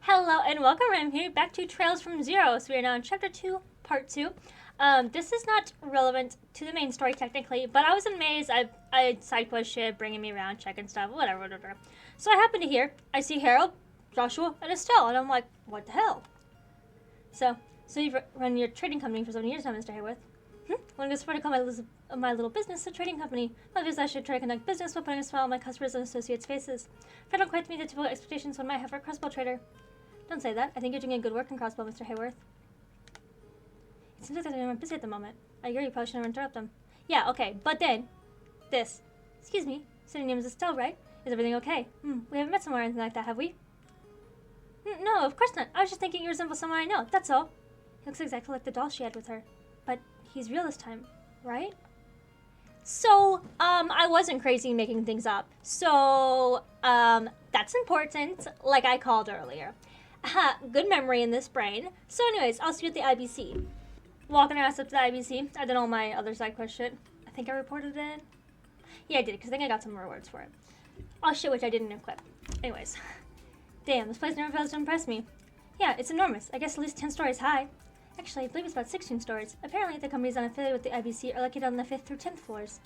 Hello and welcome. I'm here back to Trails from Zero. So we are now in Chapter 2, Part 2. This is not relevant to the main story technically, but I was in Maze. I side quest shit, bringing me around, checking stuff, whatever. So I happen to hear, I see Harold, Joshua, and Estelle, and I'm like, what the hell? So you've run your trading company for 7 years now, Mr. Hayworth. When I started to call my little business a trading company, my business I should try to conduct business while putting a smile on my customers and associates' faces. If I don't quite meet the typical expectations one might have for a crossbow trader. Don't say that. I think you're doing a good work in crossbow, Mr. Hayworth. It seems like they're busy at the moment. I agree, you probably shouldn't interrupt them. Yeah, okay, but then, this. Excuse me, so your name is Estelle, right? Is everything okay? We haven't met somewhere or anything like that, have we? No, of course not. I was just thinking you resemble someone I know, that's all. He looks exactly like the doll she had with her. But he's real this time, right? So, I wasn't crazy making things up. So, that's important, like I called earlier. Good memory in this brain. So anyways, I'll see you at the IBC. Walking our ass up to the IBC. I did all my other side quest shit. I think I reported it. Yeah, I did, because I think I got some rewards for it. All shit which I didn't equip. Anyways. Damn, this place never fails to impress me. Yeah, it's enormous. I guess at least 10 stories high. Actually, I believe it's about 16 stories. Apparently, the companies unaffiliated with the IBC are located on the 5th through 10th floors.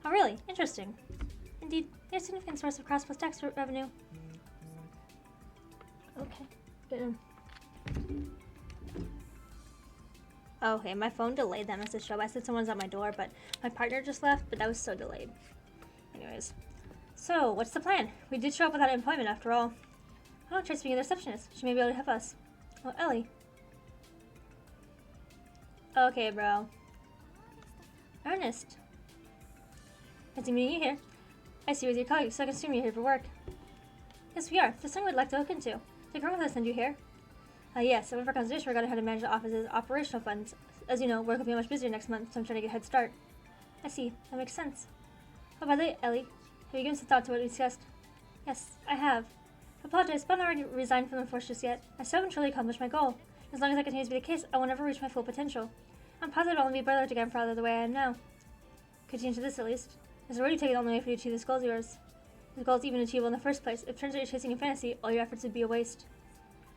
Oh, really? Interesting. Indeed, they're a significant source of cross-plus tax revenue. Okay. Oh, okay, my phone delayed that message show. I said someone's at my door, but my partner just left, but that was so delayed. Anyways. So, what's the plan? We did show up without an appointment after all. Oh, try speaking to the receptionist. She may be able to help us. Oh, Ellie. Okay, bro. Ernest. Nice to meet you here. I see you with your colleagues, so I can assume you're here for work. Yes, we are. There's something we'd like to look into. Did Carmen send you here? Yes, I went for consultation regarding how to manage the office's operational funds. As you know, work will be much busier next month, so I'm trying to get a head start. I see. That makes sense. Oh, by the way, Ellie, have you given some thought to what we discussed? Yes, I have. I apologize, but I'm not ready to resign from the force just yet. I still haven't truly accomplished my goal. As long as that continues to be the case, I will never reach my full potential. I'm positive I'll only be brother to grandfather the way I am now. Continue to this, at least. As a road you take it the only way for you to achieve this goal of yours. This goal is even achievable in the first place. If it turns out you're chasing a fantasy, all your efforts would be a waste.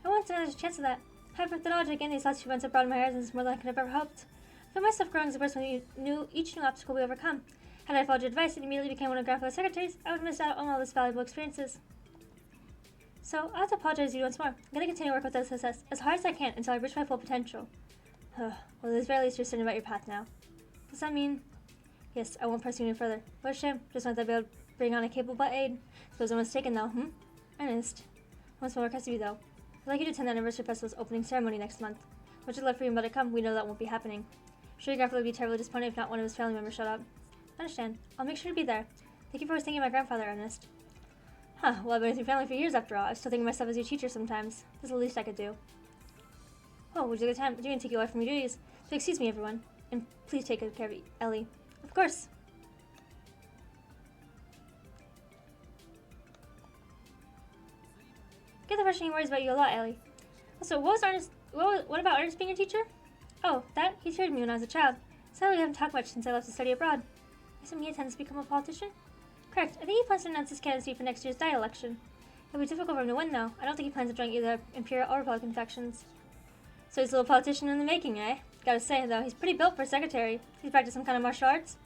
I want another chance of that. However, the knowledge I gained these last few months have broadened my horizons more than I could have ever hoped. I feel myself growing as a person when each new obstacle we overcome. Had I followed your advice and immediately became one of grandfather's secretaries, I would have missed out on all these valuable experiences. So, I'll have to apologize to you once more. I'm going to continue to work with SSS as hard as I can until I reach my full potential. Well, at the very least, you're certain about your path now. Does that mean... Yes, I won't press you any further. What a shame. Just wanted to be able to bring on a capable aide. Suppose I'm mistaken, though, Ernest. Once more request of you, though. I'd like you to attend the anniversary festival's opening ceremony next month. Much love for you, but to come, we know that won't be happening. I'm sure your grandfather would be terribly disappointed if not one of his family members showed up. I understand. I'll make sure to be there. Thank you for always thinking of my grandfather, Ernest. Well, I've been with your family for years after all. I still think of myself as your teacher sometimes. This is the least I could do. Oh, would you like time? Do you take you away from your duties? So excuse me, everyone. And please take good care of Ellie. Of course. Get the impression he worries about you a lot, Ellie. Also, what about Ernest being your teacher? Oh, that? He tutored me when I was a child. Sadly, we haven't talked much since I left to study abroad. I assume he intends to become a politician? Correct. I think he plans to announce his candidacy for next year's diet election. It'll be difficult for him to win, though. I don't think he plans to join either Imperial or Republican factions. So he's a little politician in the making, eh? Gotta say, though, he's pretty built for a secretary. He's practiced some kind of martial arts.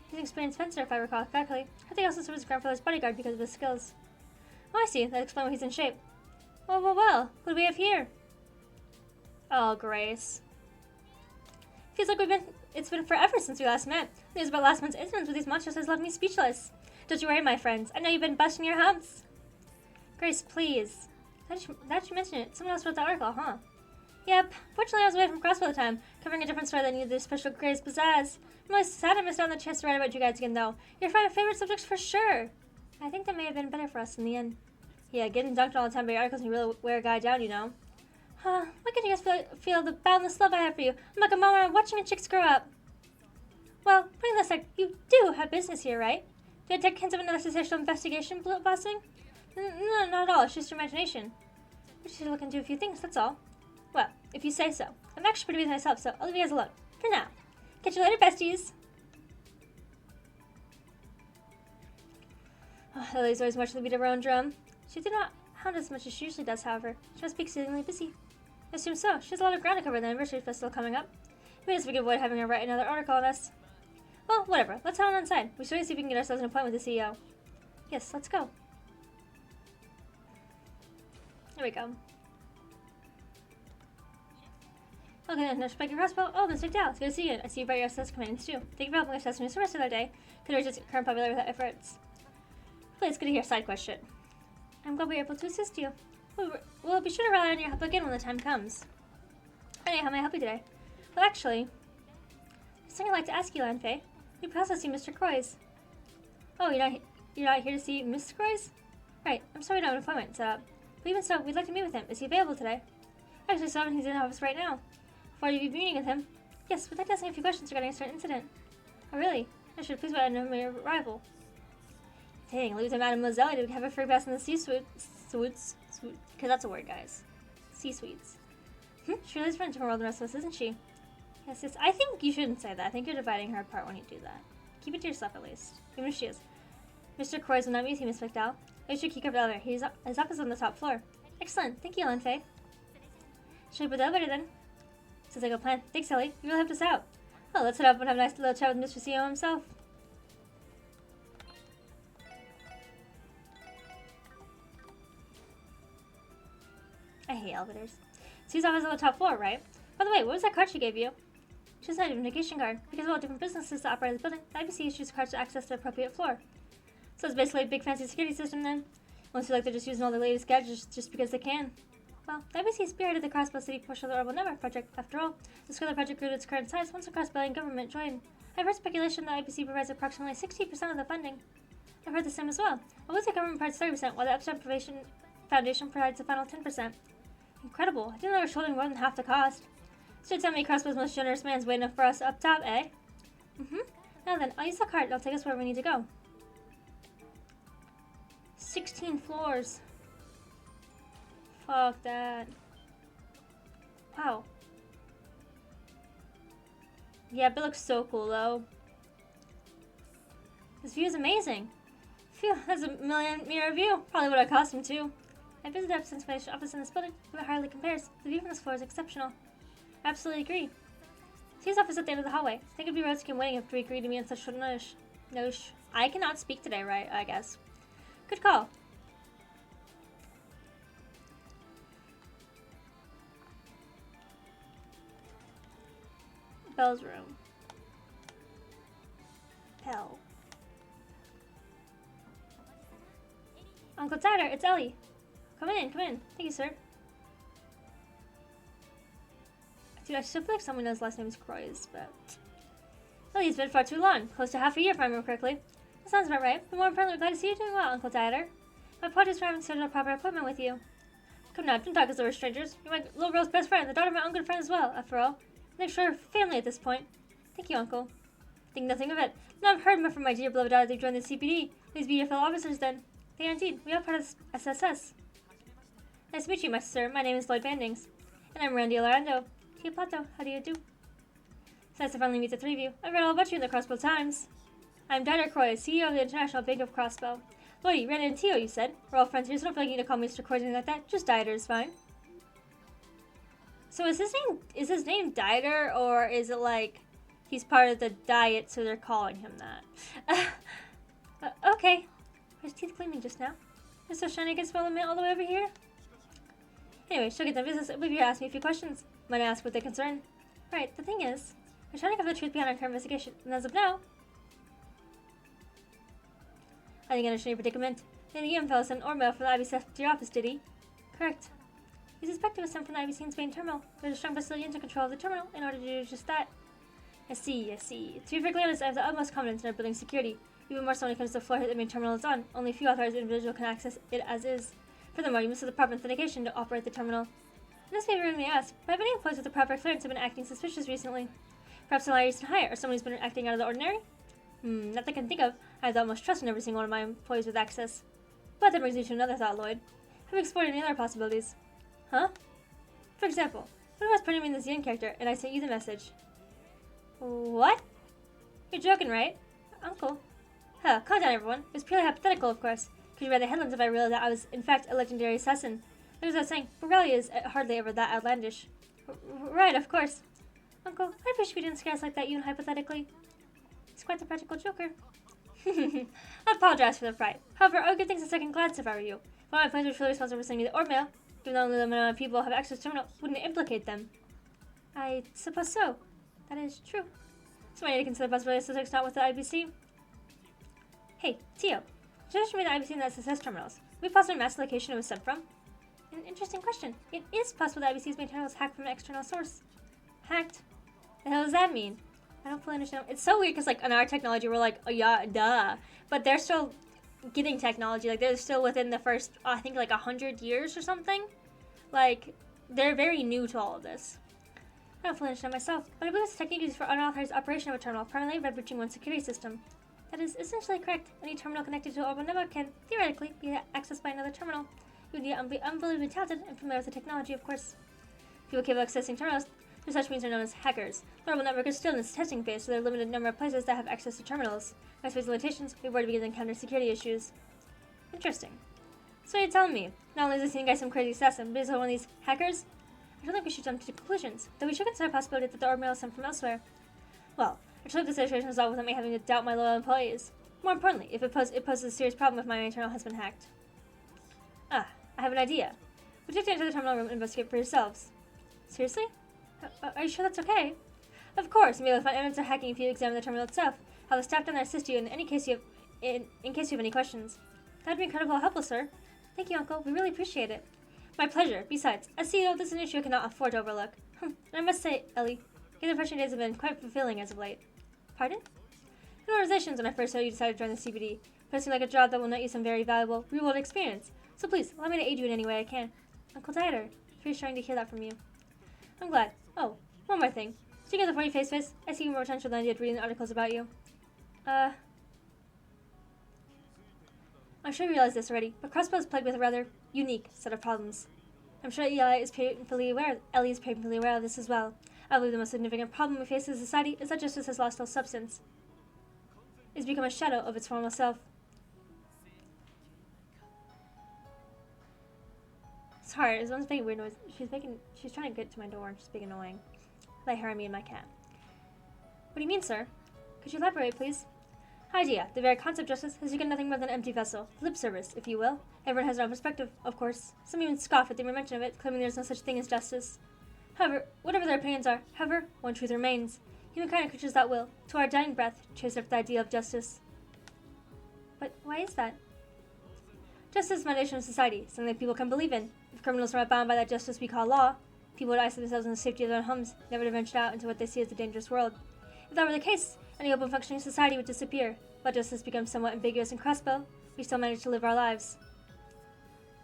He's an experienced fencer, if I recall correctly. I think he also served his grandfather's bodyguard because of his skills. Oh, I see. That explains why he's in shape. Well. Who do we have here? Oh, Grace. Feels like it's been forever since we last met. News about last month's incidents with these monsters has left me speechless. Don't you worry, my friends. I know you've been busting your humps. Grace, please. Now that you mention it, someone else wrote the article, huh? Yep. Fortunately, I was away from Crossbow at the time, covering a different story that needed this special Grace pizzazz. I'm really sad I missed out on the chance to write about you guys again, though. You're my favorite subjects for sure. I think that may have been better for us in the end. Yeah, getting dunked all the time by your articles and you really wear a guy down, you know. Why can't you guys feel the boundless love I have for you? I'm like a mom when I'm watching a chick grow up. Well, putting this aside, you do have business here, right? Do you take hints of another sensational investigation bossing? No, not at all. It's just your imagination. We should look into a few things, that's all. Well, if you say so. I'm actually pretty busy myself, so I'll leave you guys alone. For now. Catch you later, besties. Lily's always marching the beat of her own drum. She did not pound as much as she usually does, however. She must be exceedingly busy. I assume so. She has a lot of ground to cover with the anniversary festival coming up. Maybe we can avoid having her write another article on us. Well, whatever. Let's head on inside. We should see if we can get ourselves an appointment with the CEO. Yes, let's go. There we go. Okay, then, respect your crossbow. Oh, Miss McDowell, it's good to see you. I see you brought your SS companions too. Thank you for helping us test me the rest of the day. Could reach its current popularity without efforts. Well, it's good to hear. Side question. I'm glad we were able to assist you. We'll be sure to rely on your help again when the time comes. Anyway, how may I help you today? Well, actually, there's something I'd like to ask you, Lanfei. We processed you, Mr. Croix. Oh, you're not here to see Miss Croix? Right, I'm sorry we don't have an appointment set up. But even so, we'd like to meet with him. Is he available today? Actually, he's in the office right now. Before you be meeting with him? Yes, we'd like to ask him a few questions regarding a certain incident. Oh, really? I should please let him know your arrival. Dang, lose Mademoiselle to have a free pass in the C-suites. Because that's a word, guys. C-suites. Shirley's friends more well than the rest of us, isn't she? Yes. I think you shouldn't say that. I think you're dividing her apart when you do that. Keep it to yourself, at least. Even if she is. Mr. Croix will not meet you, Miss McDowell. Make sure you keep up the elevator. His office is on the top floor. Excellent. Thank you, Lanfei. Should we put the elevator then? Sounds like a plan. Thanks, Ellie. You really helped us out. Well, let's head up and have a nice little chat with Mr. CEO himself. I hate elevators. So his office is on the top floor, right? By the way, what was that card she gave you? She doesn't have a vacation card. Because of all different businesses that operate this building, the IBC issues cards to access the appropriate floor. So it's basically a big fancy security system then. Almost feel like they're just using all the latest gadgets just because they can. Well, the IBC spearheaded the Crossbow City portion of the Orbital Network project. After all, to scale the project grew to its current size once the cross-billion government joined. I've heard speculation that IBC provides approximately 60% of the funding. I've heard the same as well. I would say government provides 30%, while the Upstart Foundation provides the final 10%. Incredible. I didn't know they were shouldering more than half the cost. Should tell me Crossbow's most generous man's waiting up for us up top, eh? Now then, I'll use the cart. It'll take us where we need to go. 16 floors. Fuck that. Wow. Yeah, but it looks so cool though. This view is amazing. Phew, that's a million-meter view. Probably would have cost him too. I visited the Upstart office in this building, but it hardly compares. The view from this floor is exceptional. I absolutely agree. His office at the end of the hallway. I think it'd be risky waiting after he agreed to me on such short notice. I cannot speak today, right? I guess. Good call. Belle's room. Belle. Uncle Tyler, it's Ellie. Come in. Thank you, sir. Dude, I still feel like someone knows last name is Croix, but... Ellie's been far too long. Close to half a year, if I remember correctly. That sounds about right. But more importantly, we're glad to see you doing well, Uncle Tyler. My apologies for having scheduled a proper appointment with you. Come now, don't talk as though we're strangers. You're my little girl's best friend, the daughter of my own good friend as well, after all. And I'm sure family at this point. Thank you, Uncle. Think nothing of it. Now I've heard more from my dear beloved daughter that you've joined the CPD. Please be your fellow officers then. They are indeed. We are part of SSS. Nice to meet you, my sir. My name is Lloyd Bandings. And I'm Randy Lorando. Tia Plato, how do you do? It's nice to finally meet the three of you. I've read all about you in the Crossbow Times. I'm Dieter Croix, CEO of the International Bank of Crossbow. Lloydie, Randy, and Tio, you said. We're all friends here, so don't feel like you need to call me Mr. Croix or anything like that. Just Dieter is fine. So is his name Dieter, or is it like he's part of the diet, so they're calling him that? Okay. His teeth gleaming just now. They're so shiny I can smell the mint all the way over here. Anyway, she'll get the business. I believe you asked me a few questions. Might ask what they concern. Right, the thing is, we're trying to cover the truth behind our current investigation, and as of now, I think I understand your predicament. Then the YIN fellow sent or mail from the IBC to your office, did he? Correct. We suspect it was sent from the IBC in Spain terminal. There's a strong Brazilian to control the terminal in order to do just that. I see. To be perfectly honest, I have the utmost confidence in our building security. Even more so when it comes to the floor that the main terminal is on. Only a few authorized individuals can access it as is. Furthermore, you must have the proper authentication to operate the terminal. In this favor, may ask, but have any employees with the proper clearance have been acting suspicious recently? Perhaps an recent hire, or someone who's been acting out of the ordinary? Not that I can think of. I have the utmost trust in every single one of my employees with access. But that brings me to another thought, Lloyd. Have you explored any other possibilities? Huh? For example, what if I was putting me in this YIN character, and I sent you the message? What? You're joking, right? Uncle? Huh, calm down, everyone. It was purely hypothetical, of course. Could you read the headlines if I realized that I was, in fact, a legendary assassin? Like as I was saying, Borrelia is hardly ever that outlandish. Right, of course. Uncle, I wish you didn't scare us like that, even hypothetically. He's quite the practical joker. I apologize for the fright. However, I would give things a second glance if I were you. If one of my plans were truly responsible for sending me the orb mail, given that only the amount of people have access to terminal, wouldn't it implicate them? I suppose so. That is true. So I need to consider the possibility of suspects not with the IBC. Hey, Tio. Suggestion made the IBC in the SSS terminals. Would it be possible to match the location it was sent from? An interesting question. It is possible the IBC's main terminal was hacked from an external source. Hacked? The hell does that mean? I don't fully understand. It's so weird because, like, in our technology, we're like, oh, yeah, duh. But they're still getting technology. Like, they're still within the first, I think, like, 100 years or something. Like, they're very new to all of this. I don't fully understand myself, but I believe this technique is used for unauthorized operation of a terminal, primarily by breaching one security system. That is essentially correct. Any terminal connected to an orbital network can, theoretically, be accessed by another terminal. You would be unbelievably talented and familiar with the technology, of course. People capable of accessing terminals through such means are known as hackers. The orbital network is still in its testing phase, so there are a limited number of places that have access to terminals. By space limitations, we've already begun to encounter security issues. Interesting. So you're telling me, not only is this guy some crazy assassin, but he's one of these hackers? I don't think we should jump to conclusions, though we should consider the possibility that the orb mail is sent from elsewhere. Well, I should hope the situation is resolved without me having to doubt my loyal employees. More importantly, if it poses a serious problem if my internal has been hacked. I have an idea. Would you like to enter the terminal room and investigate for yourselves? Seriously? Are you sure that's okay? Of course, you'll be able to find evidence of hacking if you examine the terminal itself. Have the staff down there assist you in any case you have, in case you have any questions. That'd be incredibly helpful, sir. Thank you, Uncle. We really appreciate it. My pleasure. Besides, as CEO, this is an issue I cannot afford to overlook. And I must say, Ellie, your impression days have been quite fulfilling as of late. Pardon? In organizations, when I first saw you decided to join the CBD, but it seemed like a job that will net you some very valuable, real-world experience. So please, allow me to aid you in any way I can. Uncle Dieter, it's reassuring to hear that from you. I'm glad. Oh, one more thing. Speaking of the 40 face-to-face, I see you more potential than I did reading the articles about you. I'm sure you realize this already, but Crossbow is plagued with a rather unique set of problems. I'm sure Ellie is painfully aware of this as well. I believe the most significant problem we face as a society is that justice has lost all substance. It's become a shadow of its former self. Sorry, this one's making weird noise. She's trying to get to my door and she's being annoying. Like her, I mean my cat. What do you mean, sir? Could you elaborate, please? Idea. The very concept of justice has become nothing more than an empty vessel. Lip service, if you will. Everyone has their own perspective, of course. Some even scoff at the mere mention of it, claiming there's no such thing as justice. However, whatever their opinions are, one truth remains. Humankind are creatures that will, to our dying breath, chase after the idea of justice. But why is that? Justice is the foundation of society, something that people can believe in. If criminals were not bound by that justice we call law, people would isolate themselves in the safety of their own homes, never to venture out into what they see as a dangerous world. If that were the case, any open functioning society would disappear. But justice becomes somewhat ambiguous in Crossbow, we still manage to live our lives.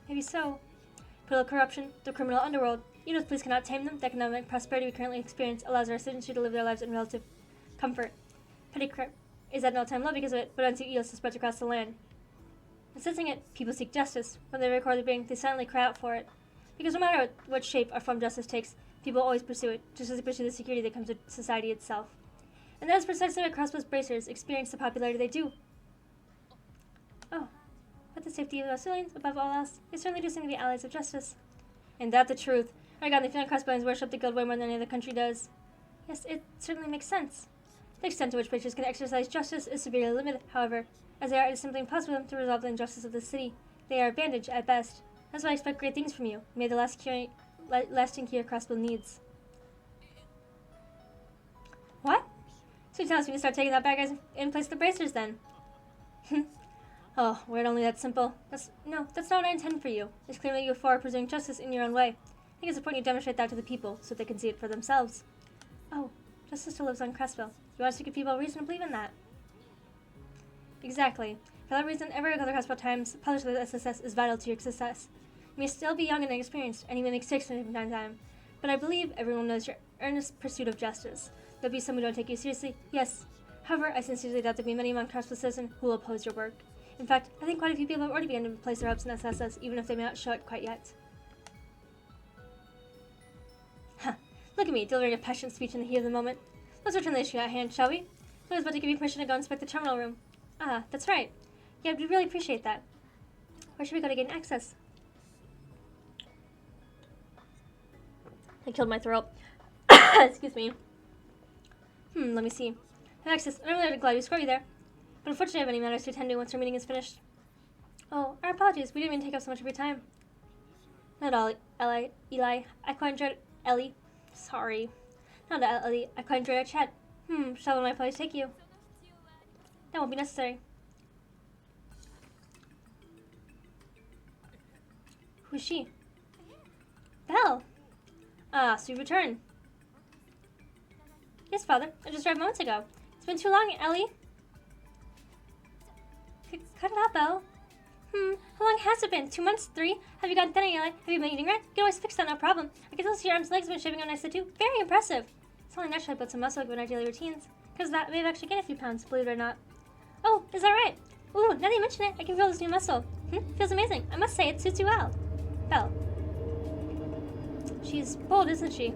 Maybe so. Political corruption, the criminal underworld, even if police cannot tame them, the economic prosperity we currently experience allows our citizens to live their lives in relative comfort. Petty crime is at an all-time low because of it, but unseat yields spreads across the land. In sensing it, people seek justice. When they record their being, they silently cry out for it. Because no matter what shape or form justice takes, people always pursue it, just as they pursue the security that comes with society itself. And that is precisely why Crossbow's bracers experience the popularity they do. Oh, but the safety of our civilians, above all else, they certainly do seem to be allies of justice. And that the truth. I got the feeling Crossbows worship the guild way more than any other country does. Yes, it certainly makes sense. The extent to which bracers can exercise justice is severely limited, however, as they are, it is simply impossible for them to resolve the injustice of the city. They are a bandage at best. That's why I expect great things from you. May the lasting cure Crossbow needs. What? So you tell us we need to start taking that bad guys in place of the bracers then? Oh, were it only that simple. That's not what I intend for you. It's clear that you are for pursuing justice in your own way. I think it's important you demonstrate that to the people, so they can see it for themselves. Oh, justice still lives on Crossbow. You want us to give people a reason to believe in that? Exactly. For that reason, every other Crossbow Times published with SSS is vital to your success. You may still be young and inexperienced, and even make mistakes from time to time, but I believe everyone knows your earnest pursuit of justice. There'll be some who don't take you seriously, yes. However, I sincerely doubt there'll be many among Crossbow citizens who will oppose your work. In fact, I think quite a few people have already begun to place their hopes in SSS, even if they may not show it quite yet. Huh. Look at me, delivering a passionate speech in the heat of the moment. Let's return to the issue at hand, shall we? I was about to give you permission to go inspect the terminal room. Ah, that's right. Yeah, we'd really appreciate that. Where should we go to gain access? I killed my throat. Excuse me. Let me see. Have access. I'm really glad we scored you there. But unfortunately, I have many matters to attend to once our meeting is finished. Oh, our apologies. We didn't mean to take up so much of your time. Not all, Eli. I quite enjoyed Ellie. Sorry. Not Ellie. I quite enjoyed our chat. Shall one of my apologies take you? That won't be necessary. Who's she? Belle! Ah, so you've returned. Yes, Father. I just arrived moments ago. It's been too long, Ellie. Cut it out, Belle. How long has it been? 2 months? 3? Have you gotten thinner, Eli? Have you been eating right? You can always fix that, no problem. I can also see your arms and legs have been shaping up nicely too. Very impressive. It's only natural I built some muscle given our daily routines. Because that may have actually gained a few pounds, believe it or not. Oh, is that right? Ooh, now that you mention it, I can feel this new muscle. Feels amazing. I must say, it suits you well. Belle. She's bold, isn't she?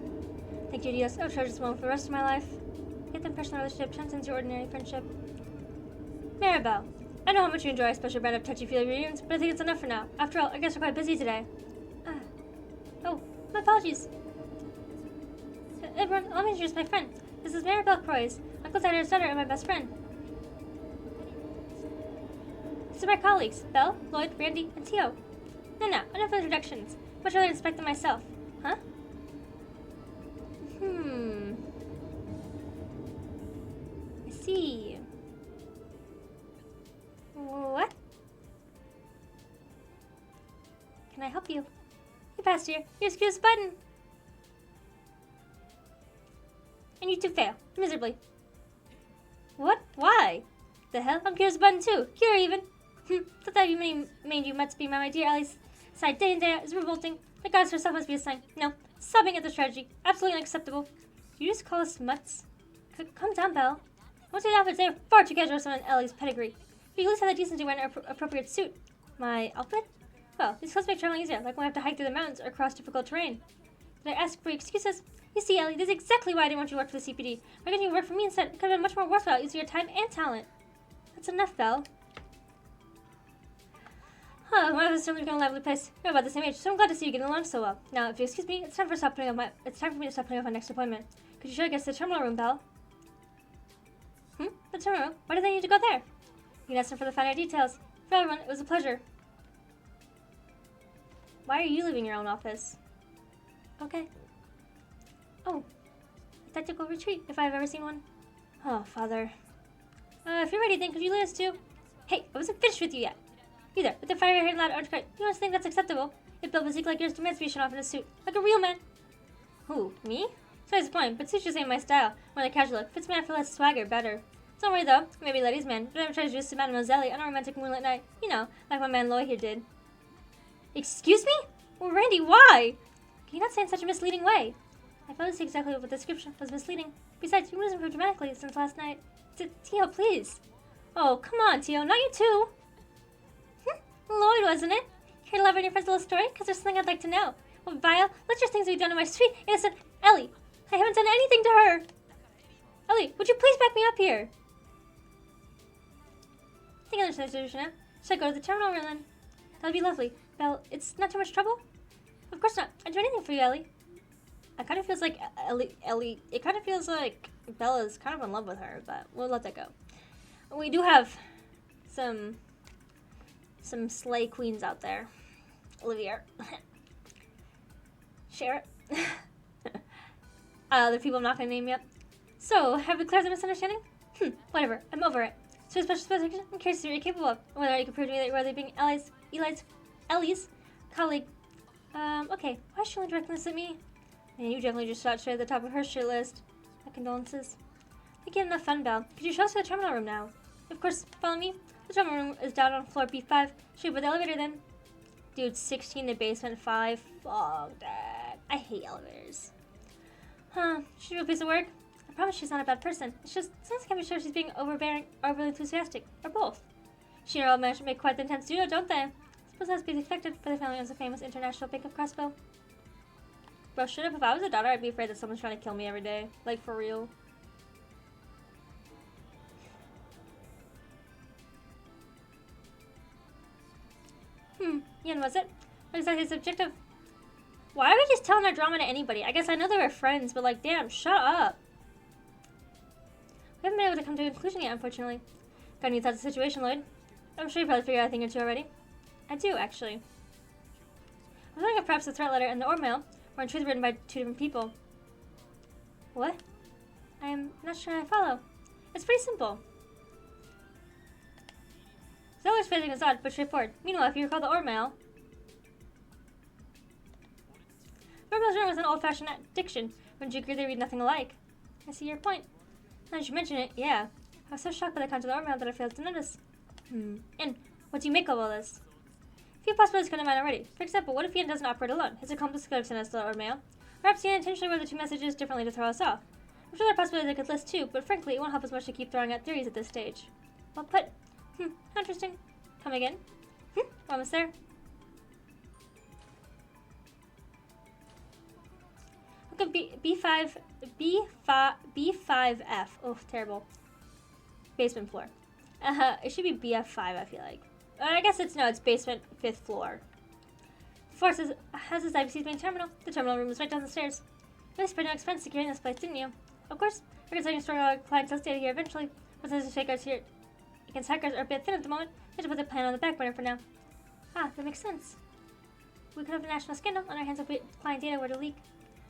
Thank you, Diaz. I'll treasure this moment for the rest of my life. Get the impression our relationship transcends your ordinary friendship. Maribel. I know how much you enjoy our special brand of touchy-feely reunions, but I think it's enough for now. After all, I guess we're quite busy today. Oh, my apologies. Everyone, allow me to introduce my friend. This is Maribel Croix, Uncle Tyler's daughter and my best friend. These are my colleagues, Belle, Lloyd, Randy, and Tio. No, enough of introductions. Much rather inspect them myself. Huh? I see. What? Can I help you? You passed here. Here's Q's button. And you two fail. Miserably. What? Why? The hell? I'm Q's button too. Cure even. Thought that you made you must be my dear Ellie's side day and day out is revolting. The goddess herself must be a sign. No. Sobbing at the tragedy. Absolutely unacceptable. You just call us mutts? Calm down, Belle. Most of the outfits, they are far too casual for someone in Ellie's pedigree. You at least have the decency to wear an appropriate suit. My outfit? Well, these clothes make traveling easier, like when I have to hike through the mountains or cross difficult terrain. Did I ask for excuses? You see, Ellie, this is exactly why I didn't want you to work for the CPD. Why couldn't you work for me instead? It could have been much more worthwhile using your time and talent. That's enough, Belle. My office is certainly becoming a lively place. You're about the same age, so I'm glad to see you getting along so well. Now, if you excuse me, it's time for me to stop putting off my next appointment. Could you show us the terminal room, Belle? The terminal room? Why do they need to go there? You can ask them for the finer details. For everyone, it was a pleasure. Why are you leaving your own office? Okay. Oh, a tactical retreat, if I've ever seen one. Oh, Father. If you're ready, then could you lead us to... Hey, I wasn't finished with you yet. You there, with the fire-haired loud orange kite. You must think that's acceptable. If built physique like yours demands to be shown off in a suit. Like a real man. Who, me? So I point, but suits just ain't my style. More like casual look. Fits me for less swagger, better. Don't worry though, maybe ladies' man, but I never tried to introduce to Mademoiselle on a romantic moonlit night. You know, like my man Loy here did. Excuse me? Well, Randy, why? Can you not say in such a misleading way? I failed to see exactly what the description was misleading. Besides, your mood has improved dramatically since last night. Tio, please. Oh, come on, Tio, not you too. Lloyd, wasn't it? Here to elaborate on your friend's little story? Because there's something I'd like to know. What vile, lecherous things have you done to my sweet, innocent Ellie? I haven't done anything to her. Ellie, would you please back me up here? I think I understand the solution now. Should I go to the terminal room then? That would be lovely. Belle, it's not too much trouble? Of course not. I'd do anything for you, Ellie. It kind of feels like it kind of feels like Bella's kind of in love with her, but we'll let that go. We do have some slay queens out there. Olivia. Share it. The people I'm not going to name yet. So, have we cleared the misunderstanding? Whatever. I'm over it. So, a special specification? I'm curious to see what you're capable of. Whether you can prove to me that you're worthy of being Ellie's colleague. Okay. Why is she only directing this at me? Man, you definitely just shot straight at the top of her shit list. My condolences. We get enough fun, Belle. Could you show us to the terminal room now? Of course. Follow me. The terminal room is down on floor B5. Should we put the elevator then? Dude, 16 to basement 5. Fuck that. I hate elevators. Should we do a piece of work? I promise she's not a bad person. It's just, sometimes I can't be sure she's being overbearing or overly enthusiastic. Or both. She and her old man should make quite the intense duo, don't they? I suppose that's to be expected for the family owns a famous international bank of crossbow. Bro, shut up. If I was a daughter, I'd be afraid that someone's trying to kill me every day. Like, for real. YIN, was it? What exactly is the objective? Why are we just telling our drama to anybody? I guess I know they were friends, but like, damn, shut up. We haven't been able to come to a conclusion yet, unfortunately. Got any thoughts of the situation, Lloyd? I'm sure you probably figured out a thing or two already. I do, actually. I was wondering if perhaps the threat letter and the orb mail were in truth written by two different people. What? I'm not sure I follow. It's pretty simple. Zeller's phrasing is odd, but straightforward. Meanwhile, if you recall the orb mail, Orbal's written with an old-fashioned diction. Wouldn't you agree they read nothing alike? I see your point. Now that you mention it, yeah. I was so shocked by the content of the orb mail that I failed to notice. And what do you make of all this? A few possibilities come to mind already. For example, what if YIN doesn't operate alone? His accomplice could have sent us the orb mail. Perhaps YIN intentionally wrote the two messages differently to throw us off. I'm sure there are possibilities I could list too, but frankly, it won't help us much to keep throwing out theories at this stage. Well put. Interesting. Come again. Almost there. Look at B5F. Oh, terrible. Basement floor. It should be BF5, I feel like. I guess it's basement 5th floor. The floor has this IBC's main terminal. The terminal room is right down the stairs. You really spared no expense securing this place, didn't you? Of course. We're considering storing all our client sales data here eventually. But since the safeguards here against hackers are a bit thin at the moment, we have to put the plan on the back burner for now. Ah, that makes sense. We could have a national scandal on our hands if client data were to leak.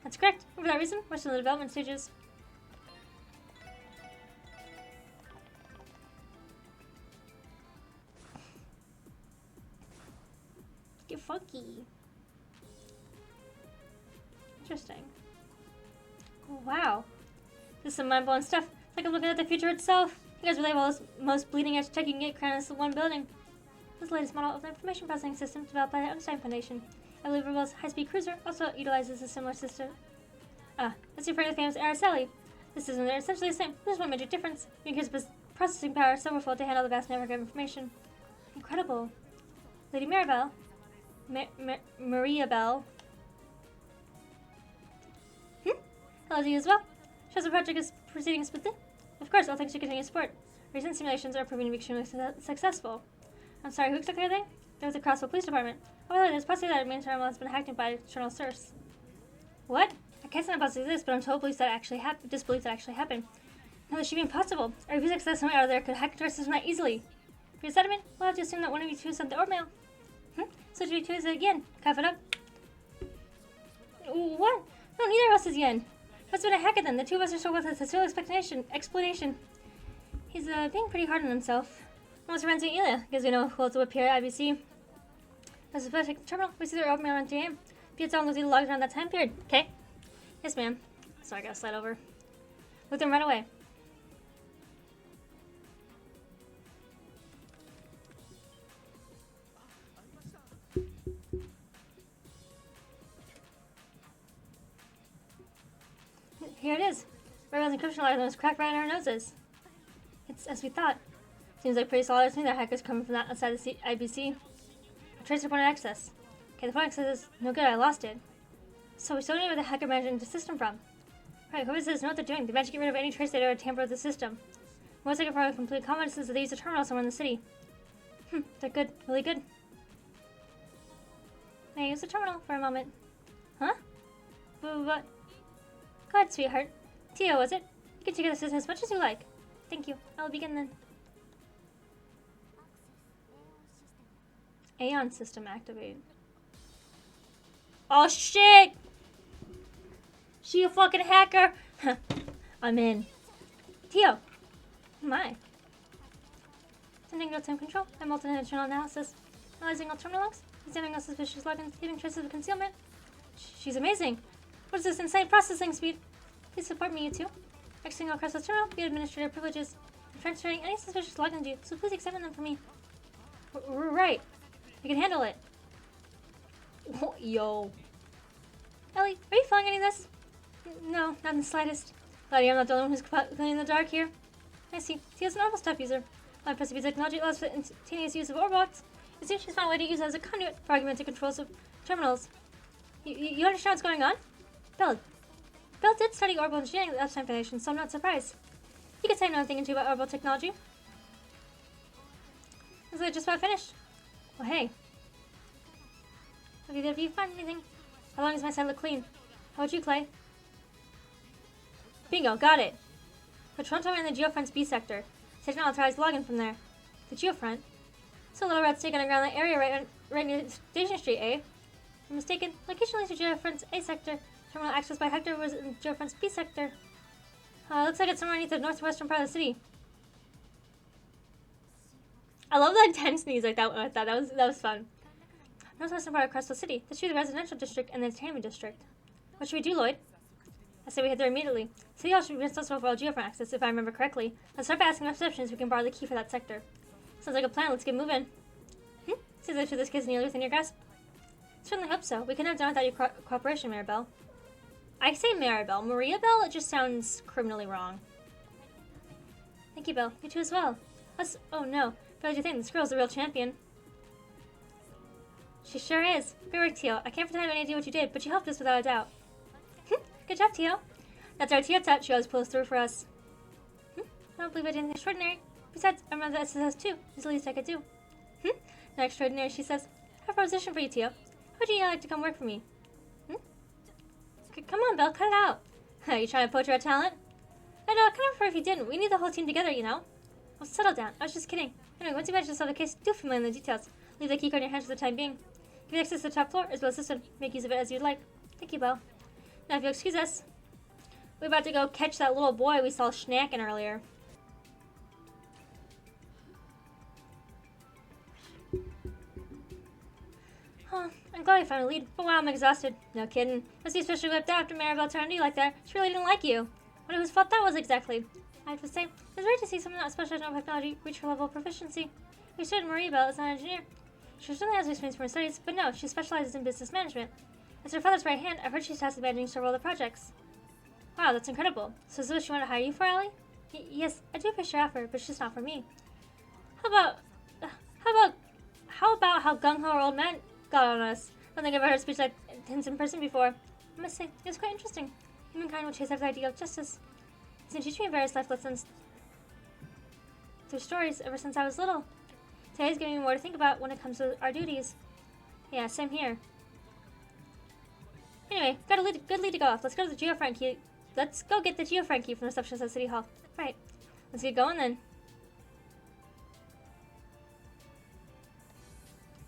That's correct. And for that reason, we're still in the development stages. Get funky. Interesting. Oh, wow. This is some mind-blowing stuff. It's like I'm looking at the future itself. You guys really have all this most bleeding-edge tech you can get crammed in this one building. This is the latest model of the information processing system developed by the Einstein Foundation. I believe Rebel's high-speed cruiser also utilizes a similar system. Let's refer to the famous Araceli. This system, they're essentially the same. There's one major difference. You can use processing power severalfold to handle the vast network of information. Incredible. Lady Maribel. Maria Bell. Hello to you as well. Shows the project is proceeding smoothly. Of course, all thanks to continued support. Recent simulations are proving to be extremely successful. I'm sorry, who exactly are they? They're with the Crossville Police Department. Oh, well, there's possibility that our main terminal has been hacked by external source. What? I can't say about this, but I'm told disbelief that actually happened. No, this should be impossible. Our refusing that someone out of there could hack into our system that easily. For your sediment, we'll have to assume that one of you two sent the orb mail. So to be two is it again. Cough it up. What? No, neither of us is YIN. Must have been a hacker then. The two of us are still with us. That's no explanation. He's being pretty hard on himself. Almost reminds me of Ilya. Because we know who holds the whip here at IBC. That's a specific terminal. We see their orb mail around 3 a.m. Be it all goes logged around that time period. Okay. Yes, ma'am. Sorry, I gotta slide over. With them right away. Here it is. Rebel's encryption algorithm was cracked right in our noses. It's as we thought. Seems like pretty solid to me that hackers coming from that outside the IBC. Tracer point of access. Okay, the point of access is no good. I lost it. So we still know where the hacker managed the system from. Right, whoever says know what they're doing. They managed to get rid of any trace data or tamper with the system. Most likely probably complete confidence is that they use a terminal somewhere in the city. They're good. Really good. May I use the terminal for a moment? Huh? What? Go ahead, sweetheart. Tio, was it? You can take the system as much as you like. Thank you. I will begin then. Aeon system activate. Oh shit! She a fucking hacker? I'm in. Tio. My. Sending real-time control and multi-dimensional analysis. Analyzing all terminal logs. Examining all suspicious logins. Leaving traces of concealment. She's amazing. What is this insane processing speed? Please support me, you two. Exiting all across the terminal, get administrator privileges. I'm transferring any suspicious logins to you, so please examine them for me. We're right. I can handle it. Oh, yo. Ellie, are you following any of this? No, not in the slightest. Glad I'm not the only one who's completely in the dark here. I see. She is an normal stuff user. My impressive technology allows for the instantaneous use of orbots. It seems she's found a way to use it as a conduit for augmented controls of terminals. You understand what's going on? Bill did study orbital engineering at the Einstein Foundation, so I'm not surprised. You could say nothing into about orbital technology. Is it just about finished? Well, hey. Have you found anything? How long does my side look clean? How about you, Clay? Bingo, got it. Patrol told me in the Geofront's B sector. Said not authorized login from there. The Geofront? So little rat's taken underground that area right near Station Street, eh? I'm mistaken. Location leads to Geofront's A sector. Terminal access by Hector was in Geofront's B sector. Looks like it's somewhere underneath the northwestern part of the city. I love the intense news like that. That was fun. Northwestern part across the city. This should be the residential district and the entertainment district. What should we do, Lloyd? I say we head there immediately. City Hall should be responsible for all Geofront access, if I remember correctly. Let's start by asking receptions if we can borrow the key for that sector. Sounds like a plan. Let's get moving. Seems like this case is nearly within your grasp. Certainly hope so. We couldn't have done without your cooperation, Maribel. I say Maribel. Maria Bell, it just sounds criminally wrong. Thank you, Belle. You too as well. Oh no. But as you think, this girl's the real champion. She sure is. Great work, Tio. I can't pretend I have any idea what you did, but you helped us without a doubt. Good job, Tio. That's our Tio Tot. She always pulls through for us. I don't believe I did anything extraordinary. Besides, I remember the SSS too. It's the least I could do. Not extraordinary, she says. I have a proposition for you, Tio. How would you like to come work for me? Come on, Belle, cut it out. Are you trying to poach our talent? I know, I kind of prefer if you didn't. We need the whole team together, you know. Well, settle down. I was just kidding. Anyway, once you manage to solve the case, do fill in the details. Leave the keycard in your hands for the time being. Give you access to the top floor, as well as this one. Make use of it as you'd like. Thank you, Belle. Now, if you'll excuse us, we're about to go catch that little boy we saw snacking earlier. I'm glad I found a lead, but wow, I'm exhausted. No kidding. Must be especially whipped out after Maribel turned to you like that. She really didn't like you. Wonder whose fault that was exactly. I have to say, it's rare to see someone not specialized in technology reach her level of proficiency. We should, Maribel is not an engineer. She certainly has experience from her studies, but no, she specializes in business management. As her father's right hand, I've heard she's tasked with managing several other projects. Wow, that's incredible. So is this what she wanted to hire you for, Ellie? Yes, I do appreciate her offer, but it's just not for me. How about how gung-ho our old man got on us? I don't think I've ever heard a speech like his in person before. I must say, it was quite interesting. Humankind will chase after the idea of justice. He's been teaching me various life lessons through stories ever since I was little. Today's giving me more to think about when it comes to our duties. Yeah, same here. Anyway, got a good lead to go off. Let's go to the Geofront key. Let's go get the Geofront key from the receptionist at City Hall. Right. Let's get going then.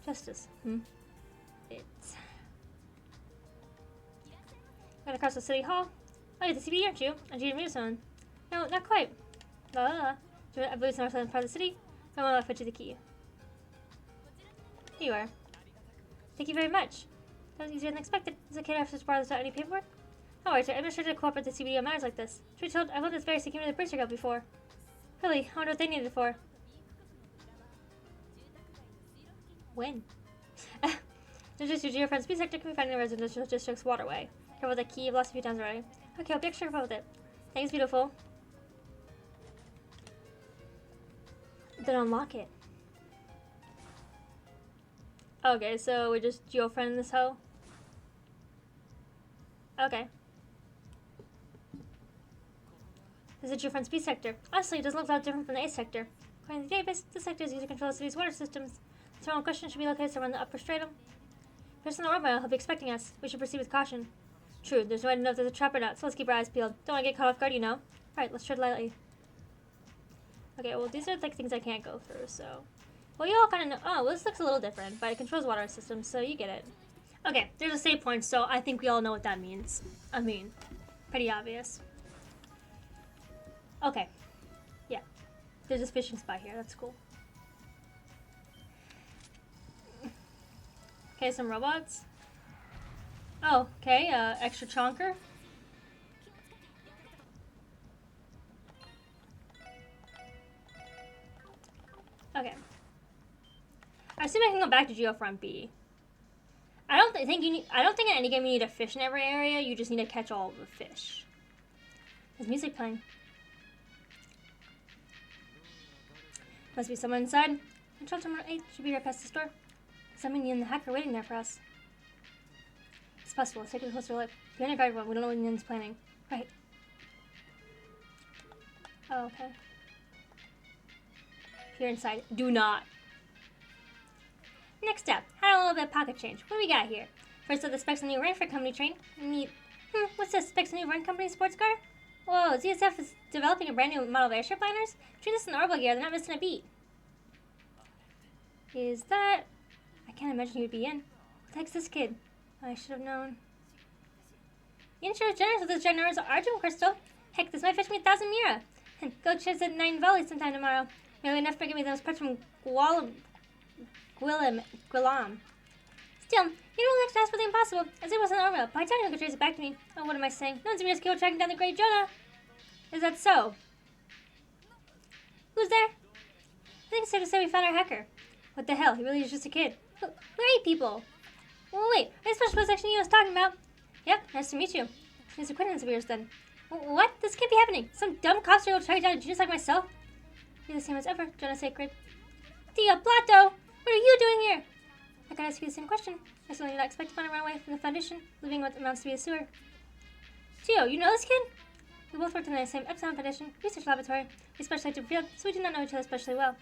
Justice. It's... Got across the City Hall. Oh, you're the CBD, aren't you? And you're the zone. No, not quite. I believe it's the northern part of the city. I want to fetch you the key. Here you are. Thank you very much. That was easier than expected. Is it okay to have to borrow this without any paperwork? No worries, I'm sure to cooperate with the CBD on matters like this. Truth told, I've looked this very secure to the Bracer Guild before. Really, I wonder what they needed it for. When? The district your friend's B sector can be found in the residential district's waterway. Careful with the key, I've lost a few times already. Okay, I'll be extra careful with it. Thanks, beautiful. Then unlock it. Okay, so we just geofriend in this hoe? Okay. This is your friend's B sector. Honestly, it doesn't look that different from the A sector. According to the database, this sector is used to control the city's water systems. The terminal question should be located somewhere in the upper stratum. Person in the road mile will be expecting us. We should proceed with caution. True, there's no way to know if there's a trap or not, so let's keep our eyes peeled. Don't want to get caught off guard, you know. Alright, let's tread lightly. Okay, well, these are like things I can't go through, so... Well, you all kind of know... Oh, well, this looks a little different, but it controls water systems, so you get it. Okay, there's a save point, so I think we all know what that means. I mean, pretty obvious. Okay. Yeah. There's a fishing spot here. That's cool. Okay, some robots. Oh, okay, extra chonker. Okay. I assume I can go back to Geofront B. I don't think in any game you need a fish in every area. You just need to catch all of the fish. There's music playing. Must be someone inside. Control Terminal 8 should be right past the store. Someone and the hacker waiting there for us. It's possible. Let's take a closer look. Behind a guard one, we don't know what Yin's planning. Right. Oh, okay. If you're inside, do not. Next up, had a little bit of pocket change. What do we got here? First up, the specs on the new Rainford Company train. Neat. What's this? Specs on the new Run Company sports car? Whoa, ZSF is developing a brand new model of airship liners? Between this and the orbital gear, they're not missing a beat. Is that... I can't imagine he would be in. What the heck's this kid? I should have known. Yin sure is generous with this ginormous Argent crystal. Heck, this might fetch me 1,000 Mira. Go chase at 9 volley sometime tomorrow. Maybe enough to give me those parts from Gulam. Still, you don't like to ask for the impossible, as it wasn't orbital. By time you could trace it back to me. Oh, what am I saying? No one's even just go tracking down the great Jonah. Is that so? Who's there? I think it's safe to say we found our hacker. What the hell? He really is just a kid. Who are you people? Well, wait, are you special section you was talking about? Yep, nice to meet you. He's acquaintance of yours then. What? This can't be happening. Some dumb cops are going to track down a genius like myself. You're the same as ever, Jonah Sacred. Tia Plato! What are you doing here? I can ask you the same question. I certainly did not expect to find a runaway from the Foundation, living what amounts to be a sewer. Tio, you know this kid? We both worked in the same Epsilon Foundation research laboratory. We specialized in field, so we do not know each other especially well.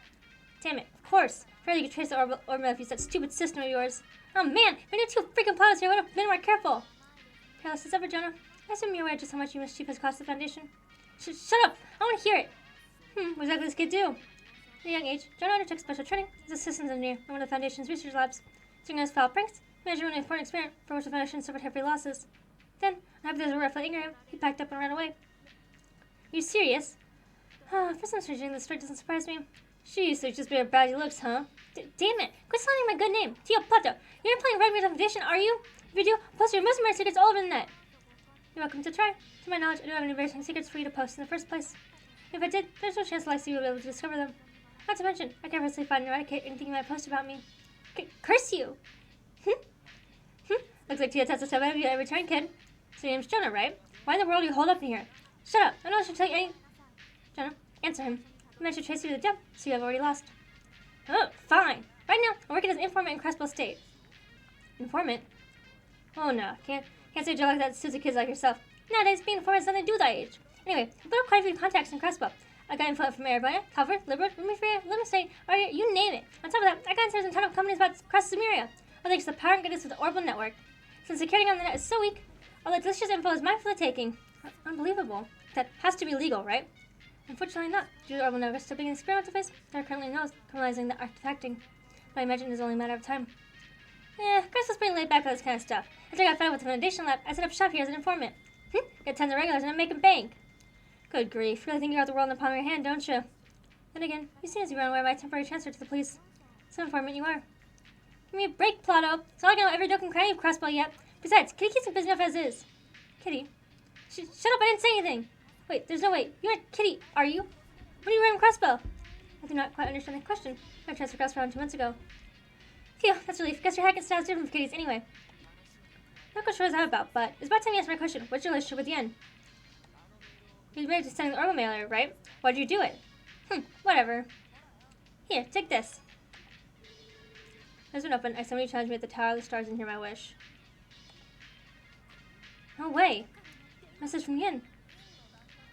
Damn it, of course. Fairly you could trace the orbital if you that stupid system of yours. Oh man, we need 2 freaking pilots here. I would have been more careful. Careless as ever, Jonah. I assume you're aware just how much mischief has cost the Foundation. Shut up! I want to hear it! What exactly does this kid do? At a young age, Jonah undertook special training as a systems engineer in one of the Foundation's research labs. Doing his foul pranks, he managed to run an important experiment for which the Foundation suffered heavy losses. Then, after there was a rough fighting him, he packed up and ran away. Are you serious? For some strange reason, this story doesn't surprise me. Jeez, so it's just bad bad looks, huh? Damn it! Quit slandering my good name! Tio Plato, you're not playing right with the Foundation, are you? If you do, post your mesmer secrets all over the net. You're welcome to try. To my knowledge, I don't have any embarrassing secrets for you to post in the first place. If I did, there's no chance Lexi would be able to discover them. Not to mention, I can't personally find and eradicate anything you might post about me. Curse you! Looks like Tia Tessa said you every turn, kid. So your name's Jonah, right? Why in the world do you hold up in here? Shut up! I know I should tell you any... Jonah, answer him. I meant to trace you to the depth, so you have already lost. Oh, fine. Right now, I'm working as an informant in Crespel State. Informant? Oh no, can't say a joke like that to stupid kids like yourself. Nowadays, being an informant has nothing to do with that age. Anyway, I put up quite a few contacts in Crespel. I got info from Arabia, Calvert, Liberal, Rumi Free, Limit State, or you name it. On top of that, I got insiders in ton of companies about across Sumeria. All thanks to the power and goodness of the Orbital Network. Since security on the net is so weak, all that delicious info is mine for the taking. Unbelievable. That has to be legal, right? Unfortunately not. Due to the Orbital Network still being an experimental phase, there are currently no criminalizing the artifacting. But I imagine it is only a matter of time. Crystal's pretty laid back for this kind of stuff. After I got fed up with the Foundation Lab, I set up shop here as an informant. Got tons of regulars and I'm making bank. Good grief. Really think you got the world in the palm of your hand, don't you? Then again, you seem as you ran away by temporary transfer to the police. Some informant you are. Give me a break, Plato. It's not like I know every nook and cranny of Crossbow yet. Besides, Kitty keeps me busy enough as is. Kitty? Shut up, I didn't say anything. Wait, there's no way. You aren't Kitty, are you? What are you wearing Crossbow? I do not quite understand the question. I transferred Crossbow around 2 months ago. Phew, that's relief. Guess your hacking style is different from Kitty's anyway. Not quite sure what that about, but it's about time you answer my question. What's your relationship with YIN? You admitted to sending the orbital mailer, right? Why'd you do it? Whatever. Here, take this. It's been open. I somebody challenged me at the Tower of the Stars and hear my wish. No way. Message from YIN.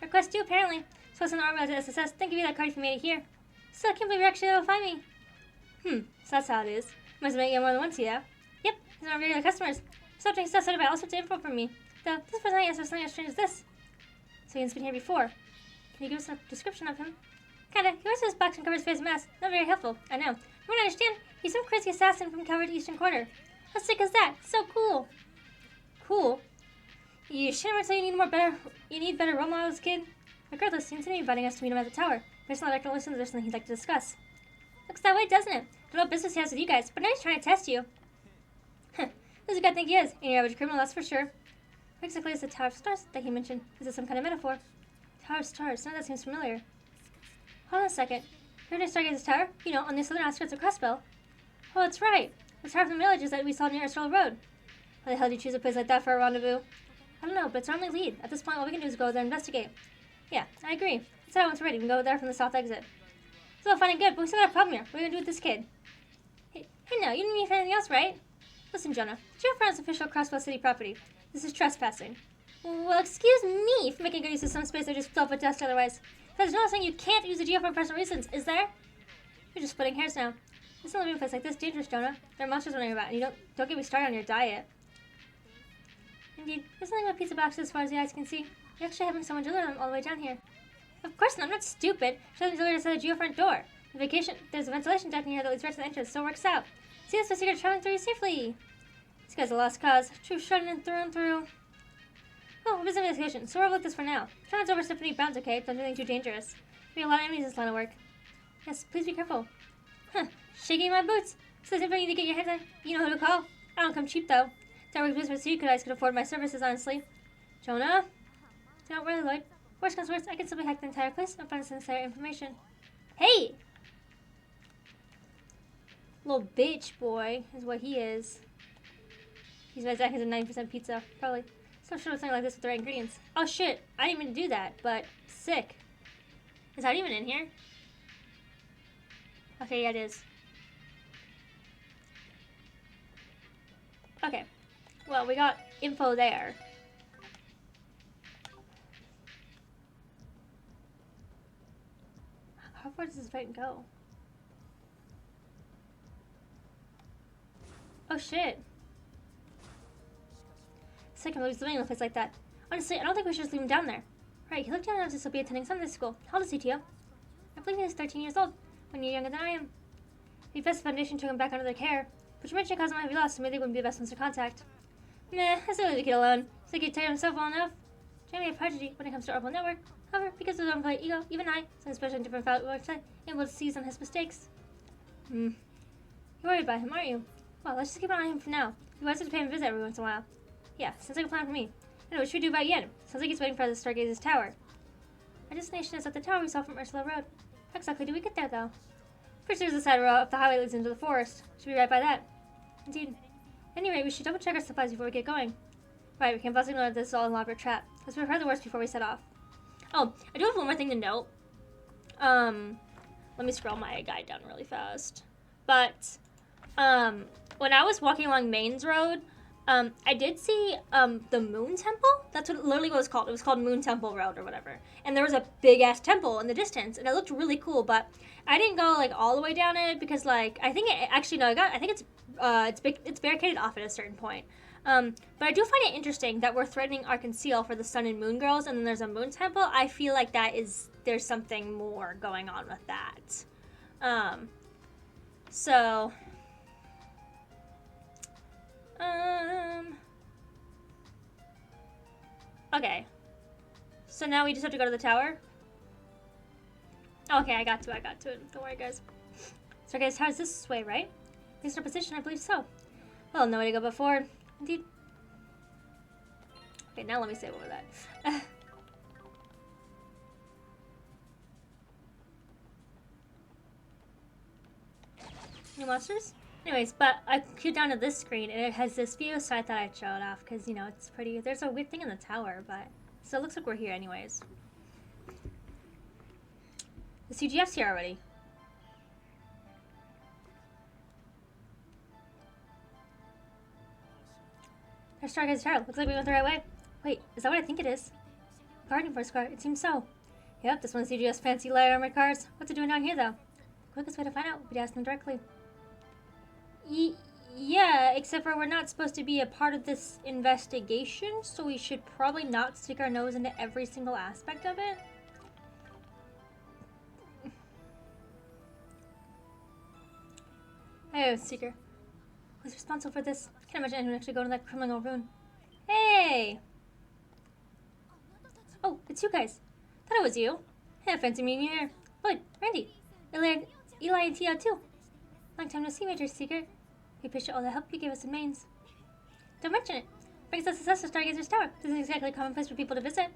Request due, apparently. Supposed to send the orbital to SSS. Thank you for that card if you made it here. Still, I can't believe you're actually able to find me. So that's how it is. Must have made you more than once, yeah? Yep, these are our regular customers. Stop taking stuff about all sorts of info from me. Though, this person I asked for something as strange as this. So YIN's been here before. Can you give us a description of him? Kinda. He wears his box and covers his face and mask. Not very helpful, I know. From what I understand, he's some crazy assassin from Calvert Eastern Quarter. How sick is that? So cool. Cool? You shouldn't say you need better role models, kid. Regardless, seems to be inviting us to meet him at the tower. Based on the record listen, there's something he'd like to discuss. Looks that way, doesn't it? Don't know what business he has with you guys, but now he's trying to test you. Who's a guy think he is? Ain't your average criminal, that's for sure. What exactly is the Tower of Stars that he mentioned? Is it some kind of metaphor? Tower of Stars, none of that seems familiar. Hold on a second. You're near Stargaze's Tower? You know, on the southern outskirts of Crossbell. Oh, that's right. The Tower from the villages that we saw near Estrella Road. Why the hell did you choose a place like that for a rendezvous? I don't know, but it's our only lead. At this point, all we can do is go there and investigate. Yeah, I agree. Let's head out once we're ready. We can go there from the south exit. It's all fine and good, but we still got a problem here. What are we going to do with this kid? Hey, no, you didn't mean for anything else, right? Listen, Jonah. Did you have official Crossbell City property? This is trespassing. Well, excuse me for making good use of some space that just filled with dust otherwise. There's no saying you can't use the geo for personal reasons, is there? You're just splitting hairs now. It's not living in a place like this dangerous, Jonah. There are monsters running about, and you don't get me started on your diet. Indeed, there's nothing but pizza boxes as far as the eyes can see. You're actually having someone deliver them all the way down here. Of course not, I'm not stupid. Show them delivered inside the geo front door. There's a ventilation duct in here that leads right to the entrance, so it works out. See, that's the secret of traveling through safely. This guy's a lost cause. True shredded through and through. Oh, we're busy investigation, so we'll overlook this for now. Try not to overstep any bounds, okay? Don't do anything too dangerous. We have a lot of enemies in this line of work. Yes, please be careful. Huh, shaking my boots. So there's anything you to get your head on. You know who to call. I don't come cheap, though. That works business so you guys could afford my services, honestly. Jonah? Don't worry, Lloyd. Worst comes worst, I can simply hack the entire place and find the necessary information. Hey! Little bitch boy is what he is. He's exactly 90% pizza, probably. So sure something like this with the right ingredients. Oh shit, I didn't even do that, but sick. Is that even in here? Okay, yeah, it is. Okay, well, we got info there. How far does this fight go? Oh shit. Sick, I'm living in a place like that. Honestly, I don't think we should just leave him down there. Right, he looked young enough to still be attending Sunday school. How old is he, Tio? I believe he was 13 years old, 1 year younger than I am. The best foundation took him back under their care, but you mentioned causing might be lost, so maybe they wouldn't be the best ones to contact. Nah, I still leave the kid alone. So he could take himself well enough. Jamie a prodigy when it comes to our network. However, because of his own polite ego, even I, some especially in different website, able to seize on his mistakes. You're worried about him, aren't you? Well, let's just keep an eye on him for now. He wants to pay him a visit every once in a while. Yeah, sounds like a plan for me. I know what should we do about YIN? Sounds like he's waiting for the Stargaze's tower. Our destination is at the tower we saw from Ursula Road. How exactly do we get there, though? First, there's the side road up the highway leads into the forest. Should be right by that. Indeed. At any rate, we should double check our supplies before we get going. Right, we can possibly know that this is all an elaborate trap. Let's prepare the worst before we set off. Oh, I do have one more thing to note. Let me scroll my guide down really fast. But, when I was walking along Maine's Road, I did see, the Moon Temple. That's what literally what it was called. It was called Moon Temple Road or whatever. And there was a big-ass temple in the distance, and it looked really cool, but I didn't go, like, all the way down it because, like, I think it, actually, no, I think it's barricaded off at a certain point. But I do find it interesting that we're threatening Arkansas for the Sun and Moon Girls, and then there's a Moon Temple. I feel like there's something more going on with that. So... Okay. So now we just have to go to the tower? Okay, I got to it. Don't worry, guys. So, guys, how's this way, right? Based on our position, I believe so. Well, no way to go but forward. Indeed. Okay, now let me save over that. New monsters? Anyways, but I clicked down to this screen and it has this view, so I thought I'd show it off because, you know, it's pretty. There's a weird thing in the tower, but so it looks like we're here anyways. The CGF's here already. There's Stargaze Tower. Looks like we went the right way. Wait, is that what I think it is? Guardian Force car. It seems so. Yep, this one's CGF's fancy light armored cars. What's it doing down here, though? The quickest way to find out would be to ask them directly. Yeah, except for we're not supposed to be a part of this investigation, so we should probably not stick our nose into every single aspect of it. Hey, Seeker. Who's responsible for this? I can't imagine anyone actually going to that criminal ruin. Hey! Oh, it's you guys. Thought it was you. Hey, fancy meeting you here. Lloyd, Randy, Eli and Tio too. Long time no see, Major Seeker. We appreciate all the help you gave us in Maine's. Don't mention it. Brings us success to Stargazer's Tower. This isn't exactly a common place for people to visit.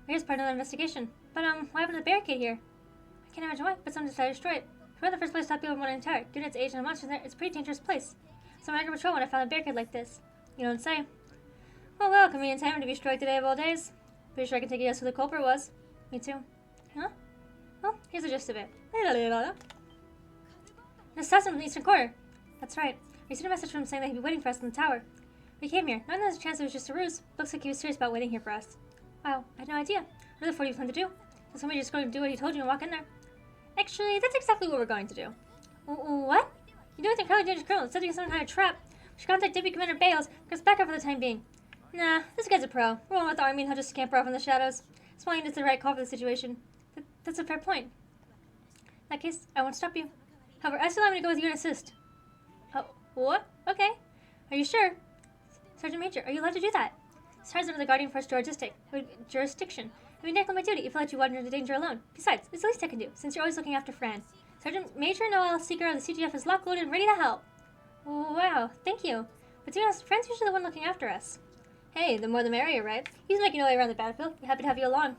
We're just part of the investigation. But, why happened to the barricade here? I can't imagine why, but someone decided to destroy it. We're the first place to stop people from one tower. Given its age and the monsters there, it's a pretty dangerous place. So I'm regular patrol when I found a barricade like this. You don't say. Oh well, convenient time to be struck today of all days. Pretty sure I can take a guess who the culprit was. Me too. Huh? Well, here's the gist of it. An assassin from the eastern quarter. That's right. We received a message from him saying that he'd be waiting for us in the tower. We came here. Not there's a chance it was just a ruse. Looks like he was serious about waiting here for us. Wow, I had no idea. What do you plan to do? Is somebody just going to do what he told you and walk in there? Actually, that's exactly what we're going to do. What? You doing with incredibly dangerous criminal, setting some kind of trap. We should contact Deputy Commander Bales, because back up for the time being. Nah, this guy's a pro. We're on with the army and he'll just scamper off in the shadows. Smiling is the right call for the situation. That's a fair point. In that case, I won't stop you. However, I still want me to go with you and assist. Oh, what? Okay. Are you sure? Sergeant Major, are you allowed to do that? Stars under the Guardian Force jurisdiction. I mean, neglect my duty if I let you wander into danger alone. Besides, it's the least I can do, since you're always looking after Fran. Sergeant Major Noel Seeker of the CGF is locked, loaded, and ready to help. Wow, thank you. But to be honest, Fran's usually the one looking after us. Hey, the more the merrier, right? He's making your way around the battlefield. We're happy to have you along.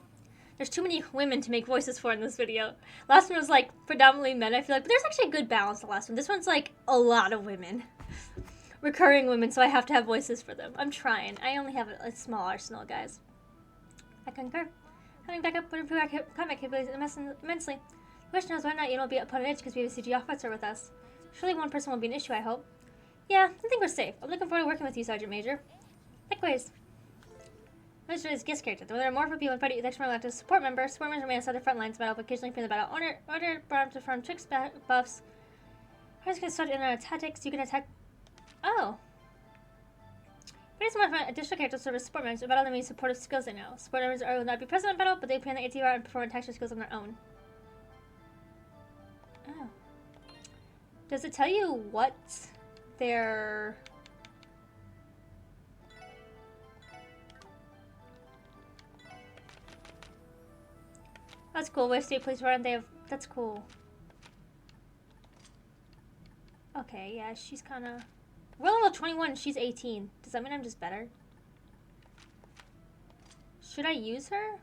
There's too many women to make voices for in this video. Last one was like predominantly men, I feel like, but there's actually a good balance the last one. This one's like a lot of women. Recurring women, so I have to have voices for them. I'm trying. I only have a small arsenal, guys. I concur. Having backup would improve our combat capabilities immensely. The question is whether or not you will be put on edge because we have a CG officer with us. Surely one person won't be an issue, I hope. Yeah, I think we're safe. I'm looking forward to working with you, Sergeant Major. Likewise. This is guest character. When there are more for people in party, the extra elect as support member. Support members remain outside the front lines battle, but occasionally appear in the battle. Order brought to from tricks buffs. Parties can start in our tactics. You can attack. Oh. Parties want additional characters serve as support members. About all the many supportive skills they know. Support members will not be present in battle, but they appear in the ATR and perform tactical skills on their own. Oh. Does it tell you what their... That's cool. West State Police Run. They have. That's cool. Okay, yeah, she's kind of. We're level 21. She's 18. Does that mean I'm just better? Should I use her?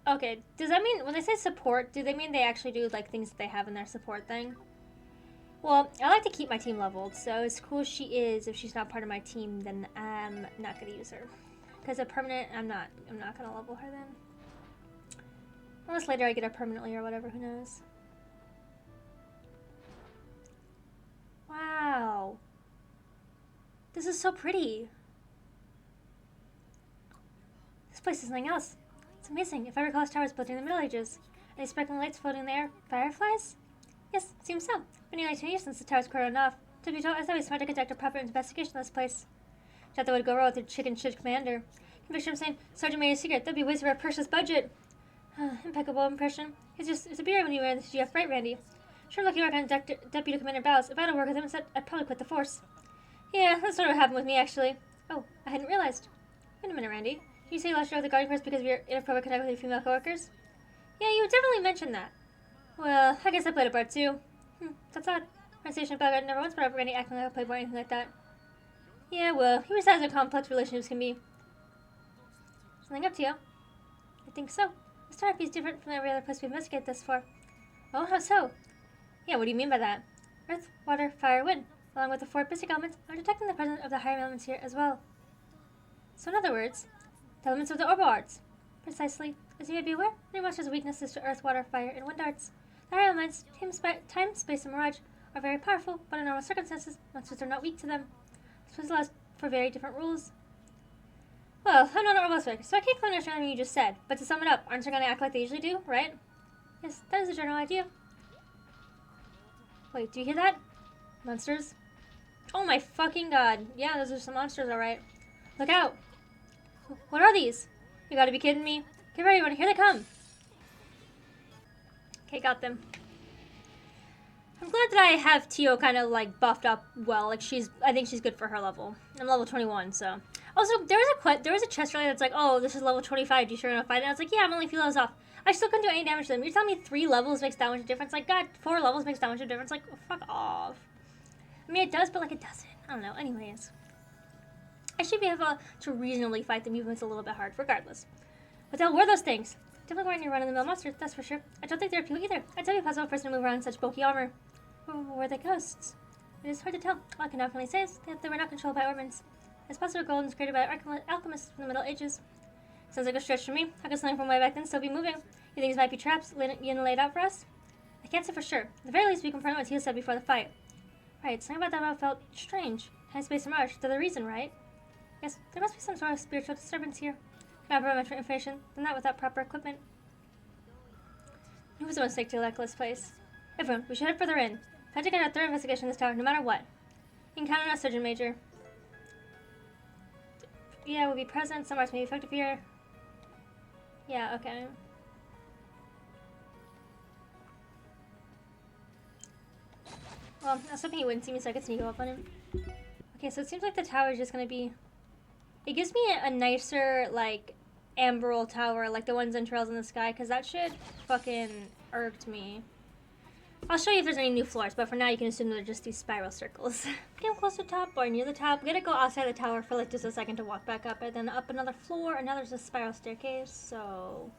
Okay. Does that mean when they say support, do they mean they actually do like things that they have in their support thing? Well, I like to keep my team leveled, so as cool as she is, if she's not part of my team, then I'm not gonna use her. Because a permanent, I'm not gonna level her then. Unless later I get her permanently or whatever, who knows. Wow. This is so pretty. This place is something else. It's amazing. If I recall, this tower was built in the Middle Ages. Are these sparkling lights floating in the air? Fireflies? Yes, seems so. Been nearly 2 years since the tower's cordoned off. To be told, I thought it was smart to conduct a proper investigation of this place. Thought that would go well with the chicken shit commander. Conviction I'm saying, Sergeant Major's secret. That'd be waste of our precious budget. Impeccable impression. It's a beer when you wear the GF, right, Randy? Sure, lucky work on Deputy Commander Bowles. If I had to work with him instead, I'd probably quit the force. Yeah, that's sort of what happened with me, actually. Oh, I hadn't realized. Wait a minute, Randy. You say you lost your with the Guardian Force because of your inappropriate contact with your female coworkers? Yeah, you definitely mentioned that. Well, I guess I played a part too. That's odd. My station Belgrade never once brought up Randy acting like a playboy or anything like that. Yeah, well, he was as complex relationships can be. Something up to you? I think so. This tower is different from every other place we've investigated thus far. Oh, how so? Yeah, what do you mean by that? Earth, water, fire, wind. Along with the 4 basic elements, I'm detecting the presence of the higher elements here as well. So in other words, the elements of the orbital arts. Precisely. As you may be aware, many monsters' weaknesses to earth, water, fire, and wind arts. The higher elements, time, space, and mirage, are very powerful, but in normal circumstances, monsters are not weak to them. This allows for very different rules. Well, I'm not an orbital expert, so I can't quite understand everything you just said. But to sum it up, aren't they going to act like they usually do, right? Yes, that is the general idea. Wait, do you hear that? Monsters? Oh my fucking god. Yeah, those are some monsters, alright. Look out! What are these? You gotta be kidding me. Get ready, everyone. Here they come. Okay, got them. I'm glad that I have Tio kind of like buffed up well. Like I think she's good for her level. I'm level 21, so. Also, there was a chest earlier that's like, oh, this is level 25. Do you sure want to fight it? And I was like, yeah, I'm only a few levels off. I still couldn't do any damage to them. You're telling me 3 levels makes that much of a difference? Like, God, 4 levels makes that much of a difference? Like, oh, fuck off. I mean, it does, but like, it doesn't. I don't know. Anyways. I should be able to reasonably fight them, even if it's a little bit hard, regardless. What the hell were those things? Definitely weren't your run-of-the-mill monsters, that's for sure. I don't think they're people either. I'd tell you a possible person to move around in such bulky armor. Were they ghosts? It is hard to tell. All I can definitely say is that they were not controlled by Ormans. It's possible gold was created by alchemists from the Middle Ages. Sounds like a stretch for me. How could something from way back then still be moving? You think these might be traps Yin laid out for us? I can't say for sure. At the very least, we confirm what Teal said before the fight. Right, something about that felt strange. Time, space, and march. They're the reason, right? Yes, there must be some sort of spiritual disturbance here. Cannot provide much information than that without proper equipment. Who was the mistake to Leckla's place? Everyone, we should head further in. I have to get a thorough investigation in this tower, no matter what. You can count on us, Sergeant Major. Yeah, we'll be present. Some arts may be effective here. Yeah, okay. Well, I was hoping he wouldn't see me so I could sneak up on him. Okay, so it seems like the tower is just gonna be... It gives me a nicer, like, amberyl tower, like the ones in Trails in the Sky, because that shit fucking irked me. I'll show you if there's any new floors, but for now you can assume they're just these spiral circles. Getting close to the top or near the top. We gotta go outside the tower for like just a second to walk back up, and then up another floor, and now there's a spiral staircase, so...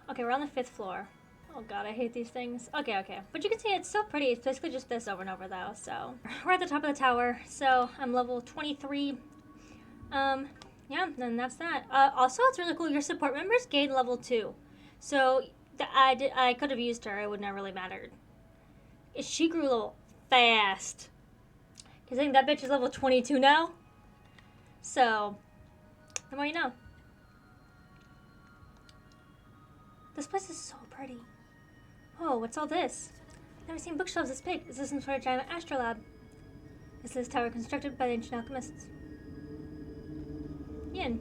Okay, we're on the 5th floor. Oh god, I hate these things. Okay. But you can see it's still pretty. It's basically just this over and over though, so... We're at the top of the tower, so I'm level 23. Yeah, then that's that. Also, it's really cool. Your support members gain level 2. So... I could have used her. It wouldn't have really mattered. She grew a little fast. Because I think that bitch is level 22 now. So, the more you know. This place is so pretty. Oh, what's all this? I've never seen bookshelves this big. Is this some sort of giant astrolabe? Is this tower constructed by the ancient alchemists? YIN.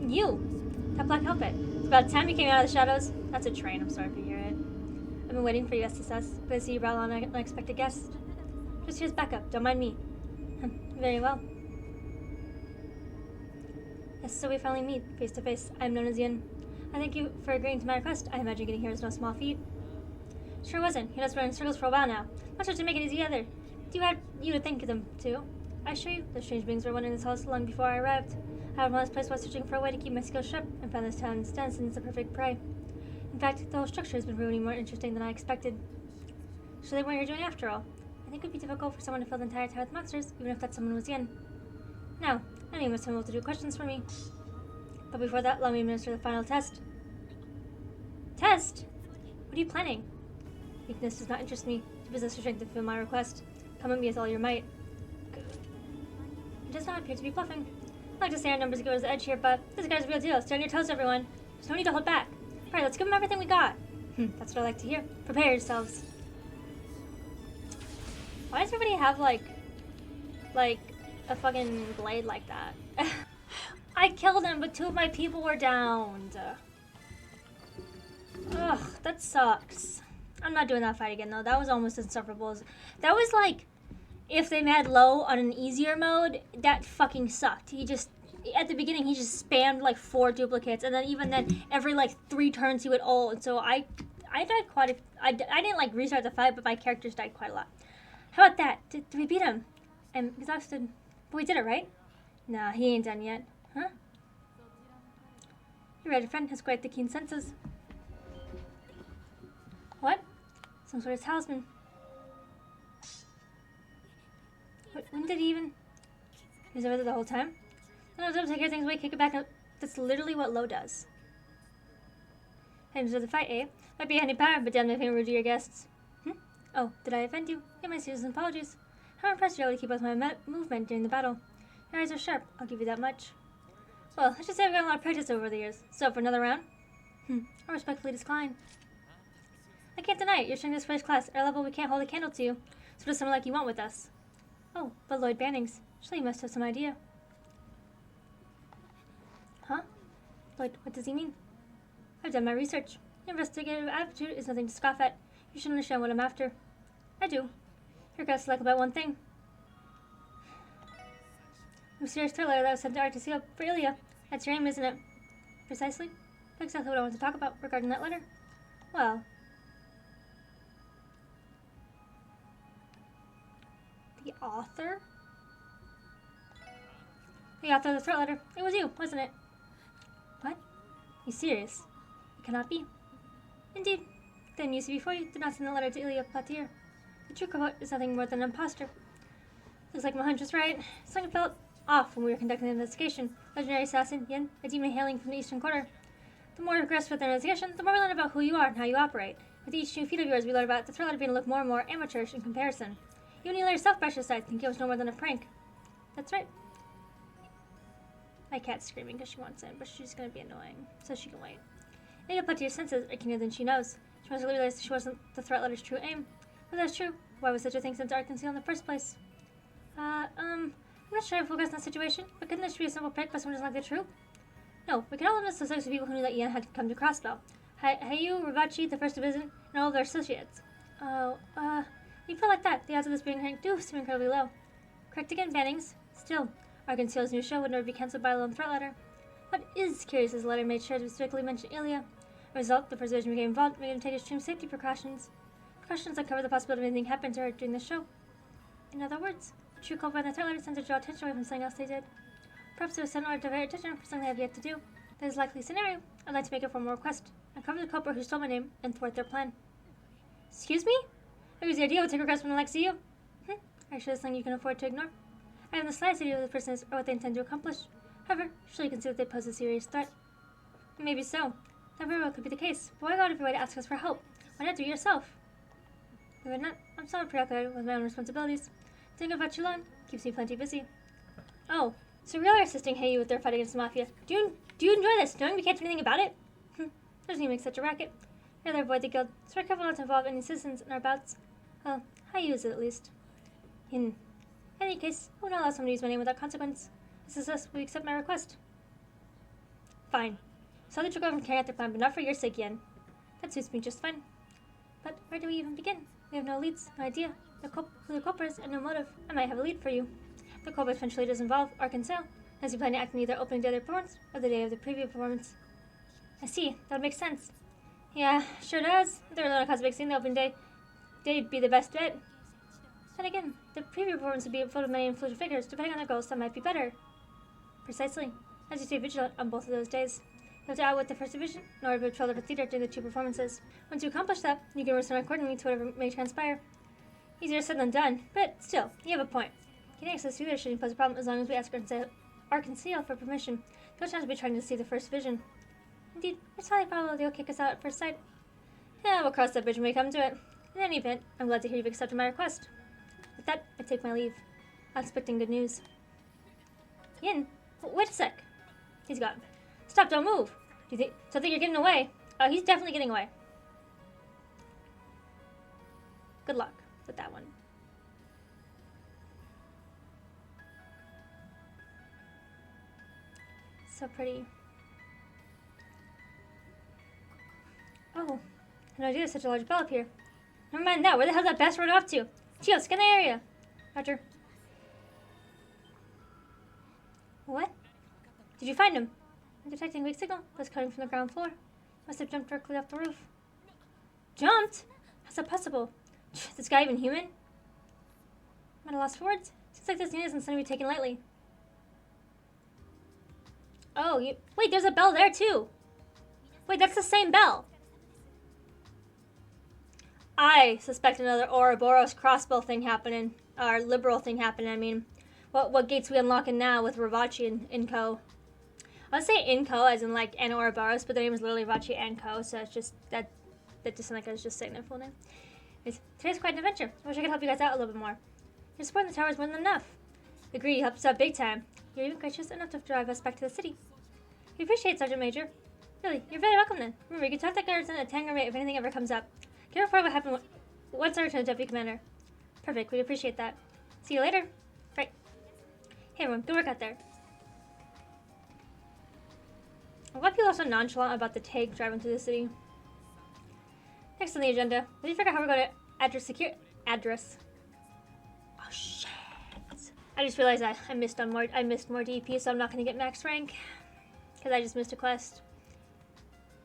You! That black outfit. It's about time you came out of the shadows. That's a train. I'm sorry if you hear it. I've been waiting for you, SSS. But I see you brought on an unexpected guest. Just here's backup. Don't mind me. Very well. Yes, so we finally meet, face to face. I'm known as YIN. I thank you for agreeing to my request. I imagine getting here is no small feat. Sure wasn't. He has run in circles for a while now. Not sure to make it easy either. Do you have you to thank them, too? I assure you, the strange beings were wandering this house long before I arrived. I had one this place while searching for a way to keep my skills sharp, and found this town instead since it's a perfect prey. In fact, the whole structure has been proving more interesting than I expected. So they weren't here doing after all. I think it would be difficult for someone to fill the entire town with monsters, even if that someone was YIN. Now, I need someone to do questions for me. But before that, let me administer the final test. Test? What are you planning? Weakness does not interest me. You possess the strength to fulfill my request. Come at me with all your might. It does not appear to be bluffing. I like to say our numbers give us the edge here, but this guy's a real deal. Stay on your toes, everyone. There's no need to hold back. Alright, let's give them everything we got. That's what I like to hear. Prepare yourselves. Why does everybody have, like a fucking blade like that? I killed him, but 2 of my people were downed. Ugh, that sucks. I'm not doing that fight again, though. That was almost insufferable. That was like... If they made low on an easier mode, that fucking sucked. He just, at the beginning, he just spammed like 4 duplicates, and then even then, every like 3 turns he would ult, and so I died quite a, I didn't like restart the fight, but my characters died quite a lot. How about that? Did we beat him? I'm exhausted. But we did it, right? Nah, he ain't done yet. Huh? Your red friend has quite the keen senses. What? Some sort of talisman. When did he even... He was over there the whole time? No, I was able to take everything away, kick it back up. That's literally what Low does. Items of the fight, eh? Might be a handy power, but damn if I'm rude to your guests. Oh, did I offend you? Give my serious apologies. How impressed you're able to keep up my movement during the battle. Your eyes are sharp, I'll give you that much. Well, I should say I've got a lot of practice over the years. So, for another round? I respectfully decline. I can't deny it, you're strength is first class. At our level, we can't hold a candle to you. So what does someone like you want with us? Oh, but Lloyd Bannings. Surely you must have some idea. Huh? Lloyd, what does he mean? I've done my research. Your investigative attitude is nothing to scoff at. You should understand what I'm after. I do. You're gonna select about one thing. A mysterious thriller that was sent to Artesia for Ilya. That's your aim, isn't it? Precisely. That's exactly what I want to talk about regarding that letter. Well... The author? The author of the threat letter. It was you, wasn't it? What? You serious? It cannot be. Indeed. Then you see before you did not send the letter to Ilya Platir. The true Kohut is nothing more than an imposter. Looks like my hunch was right. Something felt off when we were conducting the investigation. Legendary assassin, YIN, a demon hailing from the eastern quarter. The more we progress with the investigation, the more we learn about who you are and how you operate. With each new feat of yours, we learn about the threat letter being to look more and more amateurish in comparison. Even you let yourself brush aside, think it was no more than a prank. That's right. My cat's screaming because she wants in, but she's going to be annoying, so she can wait. Maybe applied to your senses are keener than she knows. She must have realized she wasn't the threat letter's true aim. If that's true, why was such a thing sent to Arkansas in the first place? I'm not sure if we'll guess in that situation, but couldn't this be a simple prank by someone who doesn't like the truth? No, we can all have suspects of people who knew that YIN had come to Crossbell. Hayu, Ravachi, the First Division, and all of their associates. Oh, you feel like that. The odds of this being pranked do seem incredibly low. Correct again, Bannings. Still, Arkansas's new show would never be cancelled by a lone threat letter. What is curious is the letter made sure to specifically mention Ilya. As a result, the First Division became involved, made him take extreme safety precautions. Precautions that cover the possibility of anything happening to her during the show. In other words, the true culprit in the threat letter sent to draw attention away from something else they did. Perhaps it was sent in order to divert attention for something they have yet to do. That is a likely scenario. I'd like to make a formal request. Uncover the culprit who stole my name and thwart their plan. Excuse me? I use the idea would take request from like you. Are you sure that's something you can afford to ignore? I have the slightest idea who the person is or what they intend to accomplish. However, surely you can see that they pose a serious threat. Maybe so. That very well could be the case. But why go out of your way to ask us for help? Why not do it yourself? Maybe not. I'm somewhat preoccupied with my own responsibilities. Thinking about Chilon keeps me plenty busy. Oh, so really are assisting Hayu with their fight against the Mafia. Do you enjoy this, knowing we can't do anything about it? Doesn't even make such a racket. I'd rather avoid the guild, so we're careful not to involve any citizens in our bouts. Well, Hayu is it at least. In any case, I will not allow someone to use my name without consequence. As success, will you accept my request? Fine. So that you'll go from carrying out the plan, but not for your sake, Yen. That suits me just fine. But where do we even begin? We have no leads, no idea who the culprit is, and no motive. I might have a lead for you. The culprit eventually does involve Arkansas, as you plan to act in either opening day of the performance or the day of the preview performance. I see. That would make sense. Yeah, sure does. If there were a lot of cosmic scene, the opening day, they'd be the best bet. Then again, the preview performance would be full of many influential figures. Depending on their goals, that might be better. Precisely. As you stay vigilant on both of those days. You have to outwit the First Division in order to patrol the theater during the two performances. Once you accomplish that, you can respond accordingly to whatever may transpire. Easier said than done, but still, you have a point. Getting access to theater shouldn't pose a problem as long as we ask Arkansas for permission. No chance of be trying to see the First Division. Indeed, it's highly probable they'll kick us out at first sight. Yeah, we'll cross that bridge when we come to it. In any event, I'm glad to hear you've accepted my request. With that, I take my leave. I'm expecting good news. Yin, wait a sec. He's gone. Stop, don't move. Do you think you're getting away? He's definitely getting away. Good luck with that one. So pretty. Oh, I no idea there's such a large bell up here. Never mind that. Where the hell's that bastard run off to? Gio, scan the area. Roger. What? Did you find him? I'm detecting a weak signal that's coming from the ground floor. Must have jumped directly off the roof. Jumped? How's that possible? Is this guy even human? I'm at a loss for words. Seems like this news isn't something to be taken lightly. Oh, wait, there's a bell there too. Wait, that's the same bell. I suspect another Ouroboros crossbow thing happening, or liberal thing happening. I mean, what gates we unlocking now with Ravachi and Co. I would say Inco as in like an Ouroboros, but their name is literally Ravachi and Co. So it's just that just sounded like I was just saying their full name. Today's quite an adventure. I wish I could help you guys out a little bit more. Your support in the tower is more than enough. Agree, you helped us out big time. You're even gracious enough to drive us back to the city. We appreciate it, Sergeant Major. Really, you're very welcome then. Remember, you can talk to guards at a Tango rate if anything ever comes up. Can you report what happened once I return to Deputy Commander? Perfect, we appreciate that. See you later. Right. Hey everyone, good work out there. Why are people are so nonchalant about the tank driving through the city? Next on the agenda, we figure out how we're going to address. Oh shit! I just realized that I missed more DP, so I'm not going to get max rank because I just missed a quest.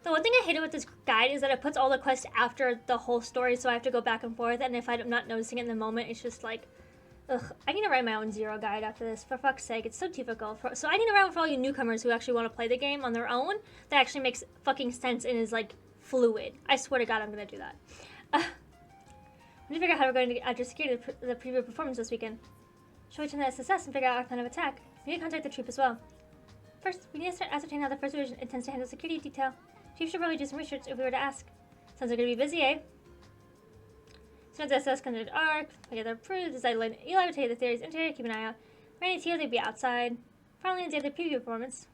The one thing I hated with this guide is that it puts all the quests after the whole story, so I have to go back and forth. And if I'm not noticing it in the moment, it's just like, ugh. I need to write my own zero guide after this. For fuck's sake, it's so difficult. So I need to write one for all you newcomers who actually want to play the game on their own. That actually makes fucking sense and is like fluid. I swear to God, I'm gonna do that. We need to figure out how we're going to address security the preview performance this weekend. Should we turn the SSS and figure out our plan of attack? We need to contact the troop as well. First, we need to start ascertaining how the First Division intends to handle security detail. Chief should probably do some research if we were to ask. Sounds like we're gonna be busy, eh? Soon as SS considered ARC, we get approved, decide to Eli would take the theory's interior, keep an eye out. For any TL, they'd be outside. Finally, on the day of the preview performance.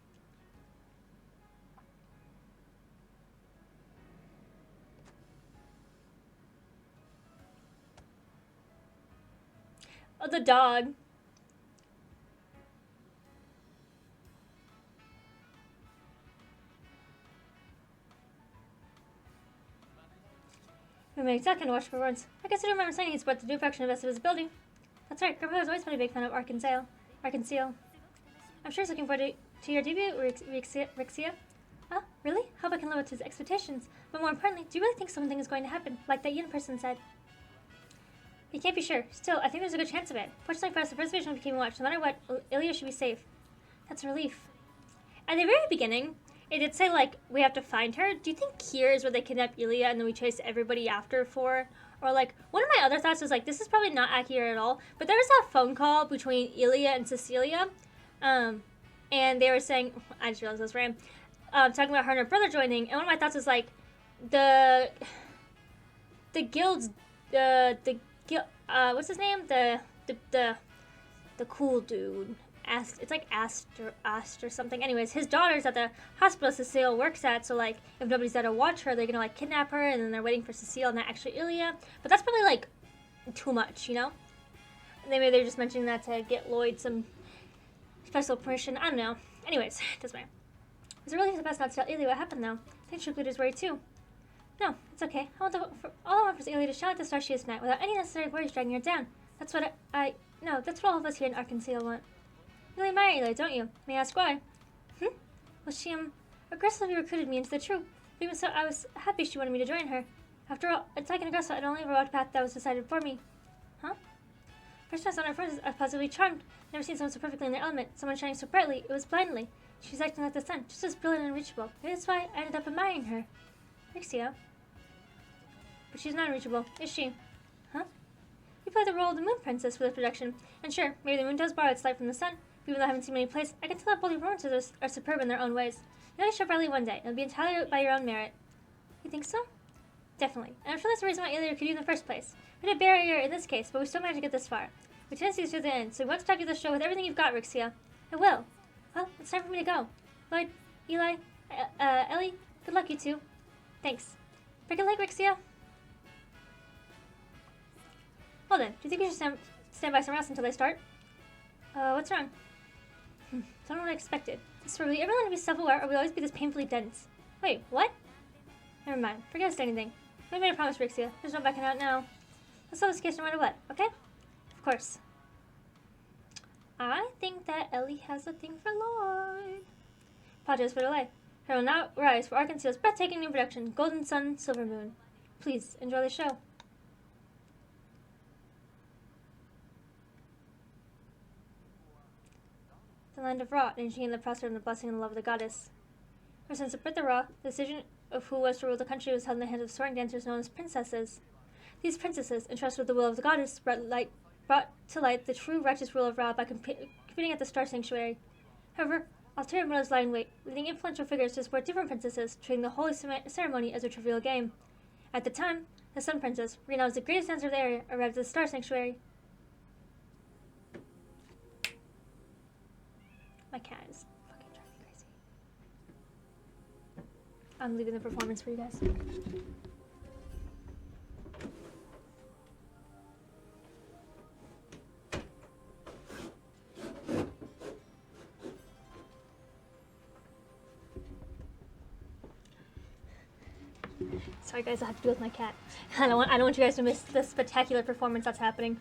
Oh, the dog. We may exactly watch for words. I guess I do remember saying he's brought the new fraction of his building. That's right, Grandpa has always been a big fan of Arkansas. I'm sure he's looking forward to your debut, Rixia. Oh, really? Hope I can live up to his expectations. But more importantly, do you really think something is going to happen, like that YIN person said? You can't be sure. Still, I think there's a good chance of it. Fortunately for us, the preservation became watched. No matter what, Ilya should be safe. That's a relief. At the very beginning, it did say, like, we have to find her. Do you think here is where they kidnap Ilya and then we chase everybody after for? Or, like, one of my other thoughts was, like, this is probably not accurate at all. But there was that phone call between Ilya and Cecilia. And they were saying, I just realized this ran. Talking about her and her brother joining. And one of my thoughts was, like, the guild's, what's his name? The cool dude. It's like Ast or something. Anyways, his daughter's at the hospital Cecile works at, so like if nobody's there to watch her, they're gonna like kidnap her, and then they're waiting for Cecile, not actually Ilya. But that's probably like too much, you know? Maybe they're just mentioning that to get Lloyd some special permission. I don't know. Anyways, doesn't matter. Was it really the best not to tell Ilya what happened though? I think Shukluder's worried too. No, it's okay. All I want was Ilya to shout at the star she is tonight without any necessary worries dragging her down. That's what that's what all of us here in Arkansas want. You really admire Ilya, don't you? May I ask why? Well, she, aggressively recruited me into the troop. Even so, I was happy she wanted me to join her. After all, attacking aggressor, I'd only ever walked a path that was decided for me. Huh? First time I saw her friends, I was positively charmed. Never seen someone so perfectly in their element. Someone shining so brightly, it was blindly. She was acting like the sun, just as brilliant and unreachable. Maybe that's why I ended up admiring her. Rixia. But she's not unreachable, is she? Huh? You play the role of the Moon Princess for this production. And sure, maybe the moon does borrow its light from the sun. Even though I haven't seen many plays, I can tell that both your romances are superb in their own ways. You only show brightly one day. It'll be entirely by your own merit. You think so? Definitely. And I'm sure that's the reason why Ilya could you in the first place. We had a barrier in this case, but we still managed to get this far. We tend to see through the end, so we want to talk you the show with everything you've got, Rixia. I will. Well, it's time for me to go. Lloyd, Eli, Ellie, good luck, you two. Thanks. Break a leg, Rixia. Well then, do you think we should stand by somewhere else until they start? What's wrong? Don't know what I expected. Is for really everyone to be self-aware, or will always be this painfully dense? Wait, what? Never mind. Forget to say anything. We made a promise, Rixia. There's no backing out now. Let's solve this case no matter what, okay? Of course. I think that Ellie has a thing for Lloyd. Apologize for the delay. Here will now rise for Arkansas's breathtaking new production, Golden Sun, Silver Moon. Please, enjoy the show. The land of Ra, ancient in the prosper and the blessing and the love of the goddess. Ever since the birth of Ra, the decision of who was to rule the country was held in the hands of soaring dancers known as princesses. These princesses, entrusted with the will of the goddess, brought to light the true righteous rule of Ra by competing at the Star Sanctuary. However, ulterior motives lie in wait, leading influential figures to support different princesses, treating the holy ceremony as a trivial game. At the time, the Sun Princess, renowned as the greatest dancer of the area, arrived at the Star Sanctuary. My cat is fucking driving me crazy. I'm leaving the performance for you guys. Sorry guys, I have to deal with my cat. I don't want you guys to miss the spectacular performance that's happening.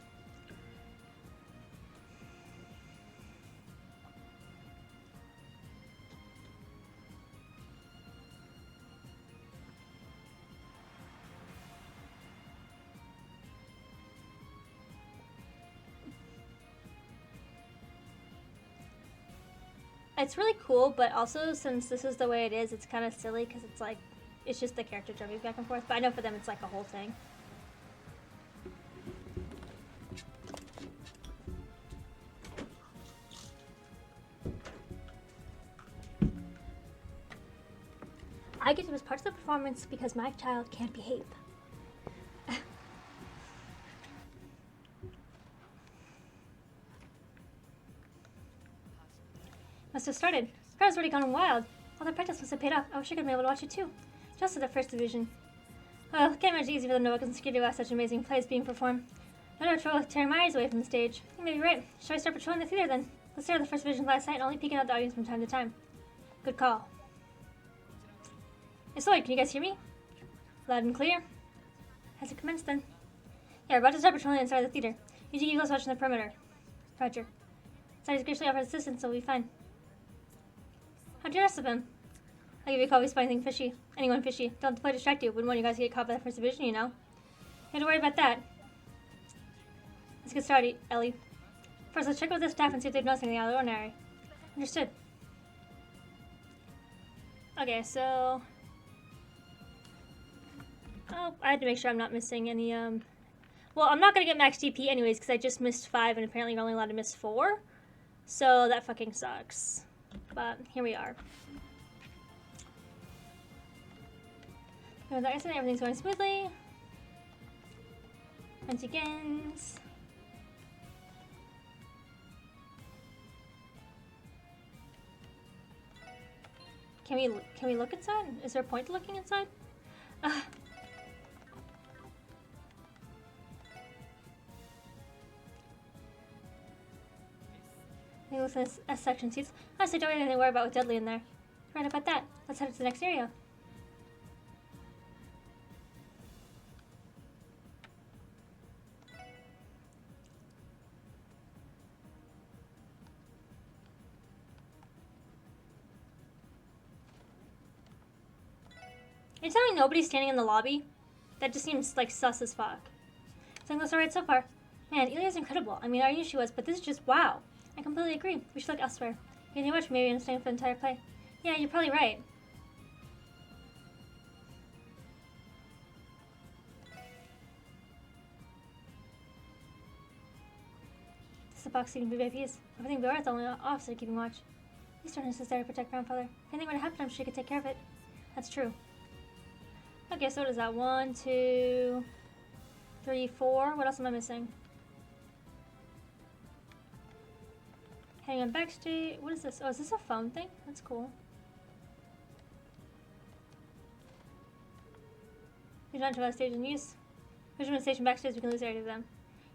It's really cool, but also since this is the way it is, it's kind of silly because it's like, it's just the character jumping back and forth. But I know for them it's like a whole thing. I get to miss parts of the performance because my child can't behave. Must have started. The crowd's already gone wild. All the practice must have paid off. I wish I could be able to watch it too. Just at the first division. Well, can't imagine it's easy for them to work in security while such amazing plays being performed. I don't have trouble tearing my eyes away from the stage. You may be right. Shall I start patrolling the theater then? Let's start with the first vision last night and only peeking out the audience from time to time. Good call. Hey, Lloyd, can you guys hear me? Loud and clear. Has it commenced then? Yeah, we're about to start patrolling inside the theater. You keep close watching the perimeter. Roger. Sardi's graciously offered assistance, so we'll be fine. How'd you rest of him? I'll give you a call if you spot anything fishy. Anyone fishy. Don't let the play distract you. Wouldn't want you guys to get caught by the first division, you know. You don't have to worry about that. Let's get started, Ellie. First, let's check with the staff and see if they've noticed anything out of the ordinary. Understood. Okay, so... Oh, I had to make sure I'm not missing any, Well, I'm not gonna get max DP anyways, because I just missed 5, and apparently you're only allowed to miss 4. So, that fucking sucks. But, here we are. Without accident, everything's going smoothly. Once begins. Can we look inside? Is there a point to looking inside? I think looks at S section seats. Honestly, don't have anything to worry about with Dudley in there. Right about that. Let's head to the next area. You're telling me nobody's standing in the lobby? That just seems like sus as fuck. Something looks alright so far. Man, Elia's incredible. I mean, I knew she was, but this is just wow. I completely agree. We should look elsewhere. You can watch maybe and stay for the entire play. Yeah, you're probably right. This is a box seating for VIPs. Everything but the only officer keeping watch. He's trying to there to protect grandfather. If anything were to happen, I'm sure he could take care of it. That's true. Okay, so what is that? 1, 2, 3, 4. What else am I missing? Hang on backstage. What is this? Oh, is this a phone thing? That's cool. You're not to the stage in use. Push the station backstage, we can lose area of them.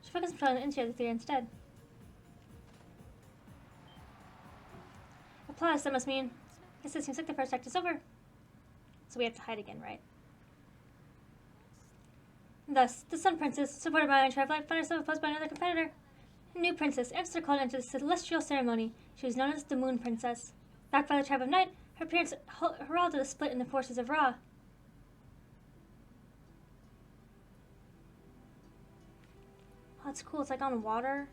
Should focus on controlling the interior of the theater instead. Applause, that must mean. Guess it seems like the first act is over. So we have to hide again, right? Thus, the Sun Princess, supported by an entire life, found herself opposed by another competitor. A new princess, Amster called into the celestial ceremony. She was known as the Moon Princess. Backed by the tribe of Night, her appearance heralded a split in the forces of Ra. Oh, that's cool. It's like on water.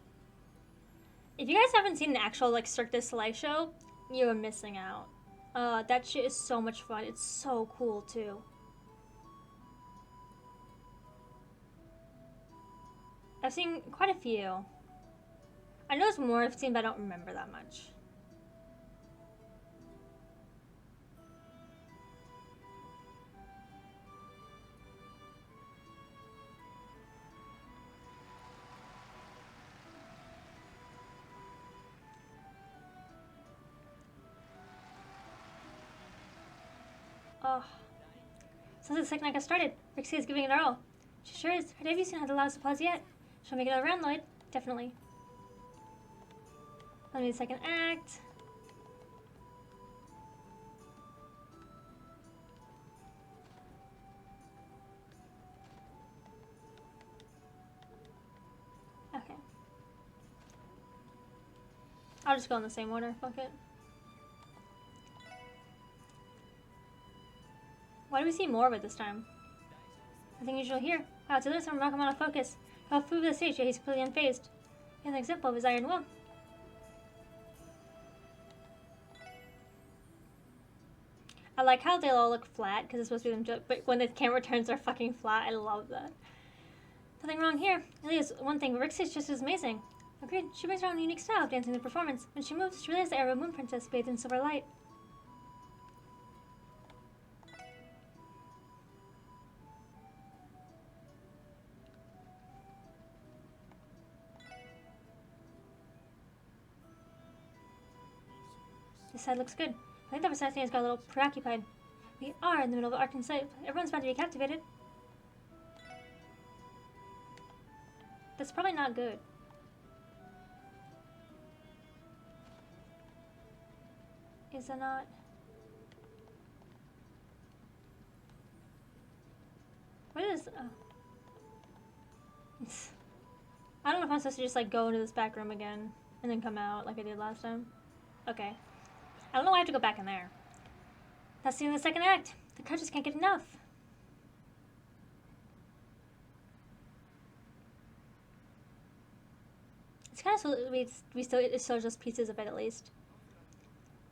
If you guys haven't seen the actual like Cirque du Soleil show, you're missing out. That shit is so much fun. It's so cool too. I've seen quite a few. I know there's more I've seen, but I don't remember that much. Oh. Sounds like the second I got started. Rixie is giving it her all. She sure is. Her debut scene had the loudest applause yet. She'll make it all around, Lloyd. Definitely. Let me the second act. Okay. I'll just go in the same order. Fuck it. Why do we see more of it this time? Nothing usual here. Wow, to lose some remarkable amount of focus. He'll move the stage, yet he's completely unfazed. He's an example of his iron will. I like how they all look flat, because it's supposed to be them, but when the camera turns, they're fucking flat. I love that. Nothing wrong here. Elia's one thing, but Rixie's just as amazing. Agreed. She brings her own unique style of dancing the performance. When she moves, she really is the era of Moon Princess bathed in silver light. This side looks good. I think that Assassin has got a little preoccupied. We are in the middle of an arcane sight. Everyone's about to be captivated. That's probably not good. Is that not? What is... Oh. I don't know if I'm supposed to just like go into this back room again and then come out like I did last time. Okay. I don't know why I have to go back in there. That's the end of the second act. The crowd just can't get enough. It's kind of so it's still just pieces of it at least.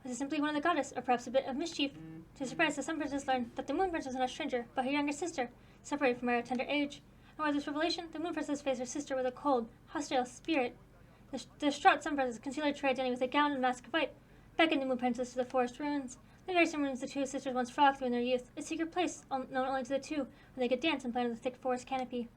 This is simply one of the goddess, or perhaps a bit of mischief. To his surprise, the Sun Princess learned that the Moon Princess was not a stranger, but her younger sister, separated from her at a tender age. And by this revelation, the Moon Princess faced her sister with a cold, hostile spirit. The distraught Sun Princess concealed her true identity with a gown and mask of white, beckoned the Moon Princess to the forest ruins. The very same ruins the two sisters once flocked through in their youth, a secret place known only to the two, where they could dance and play under the thick forest canopy.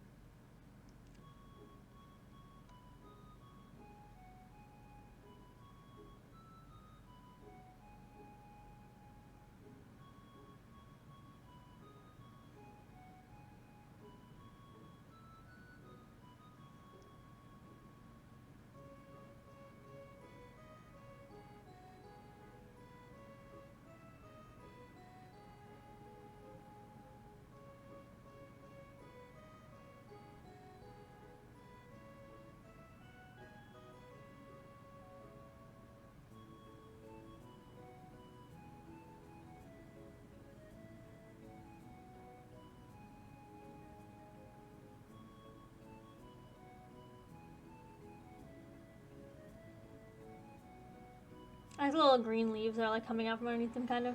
I like the little green leaves that are like coming out from underneath them, kind of.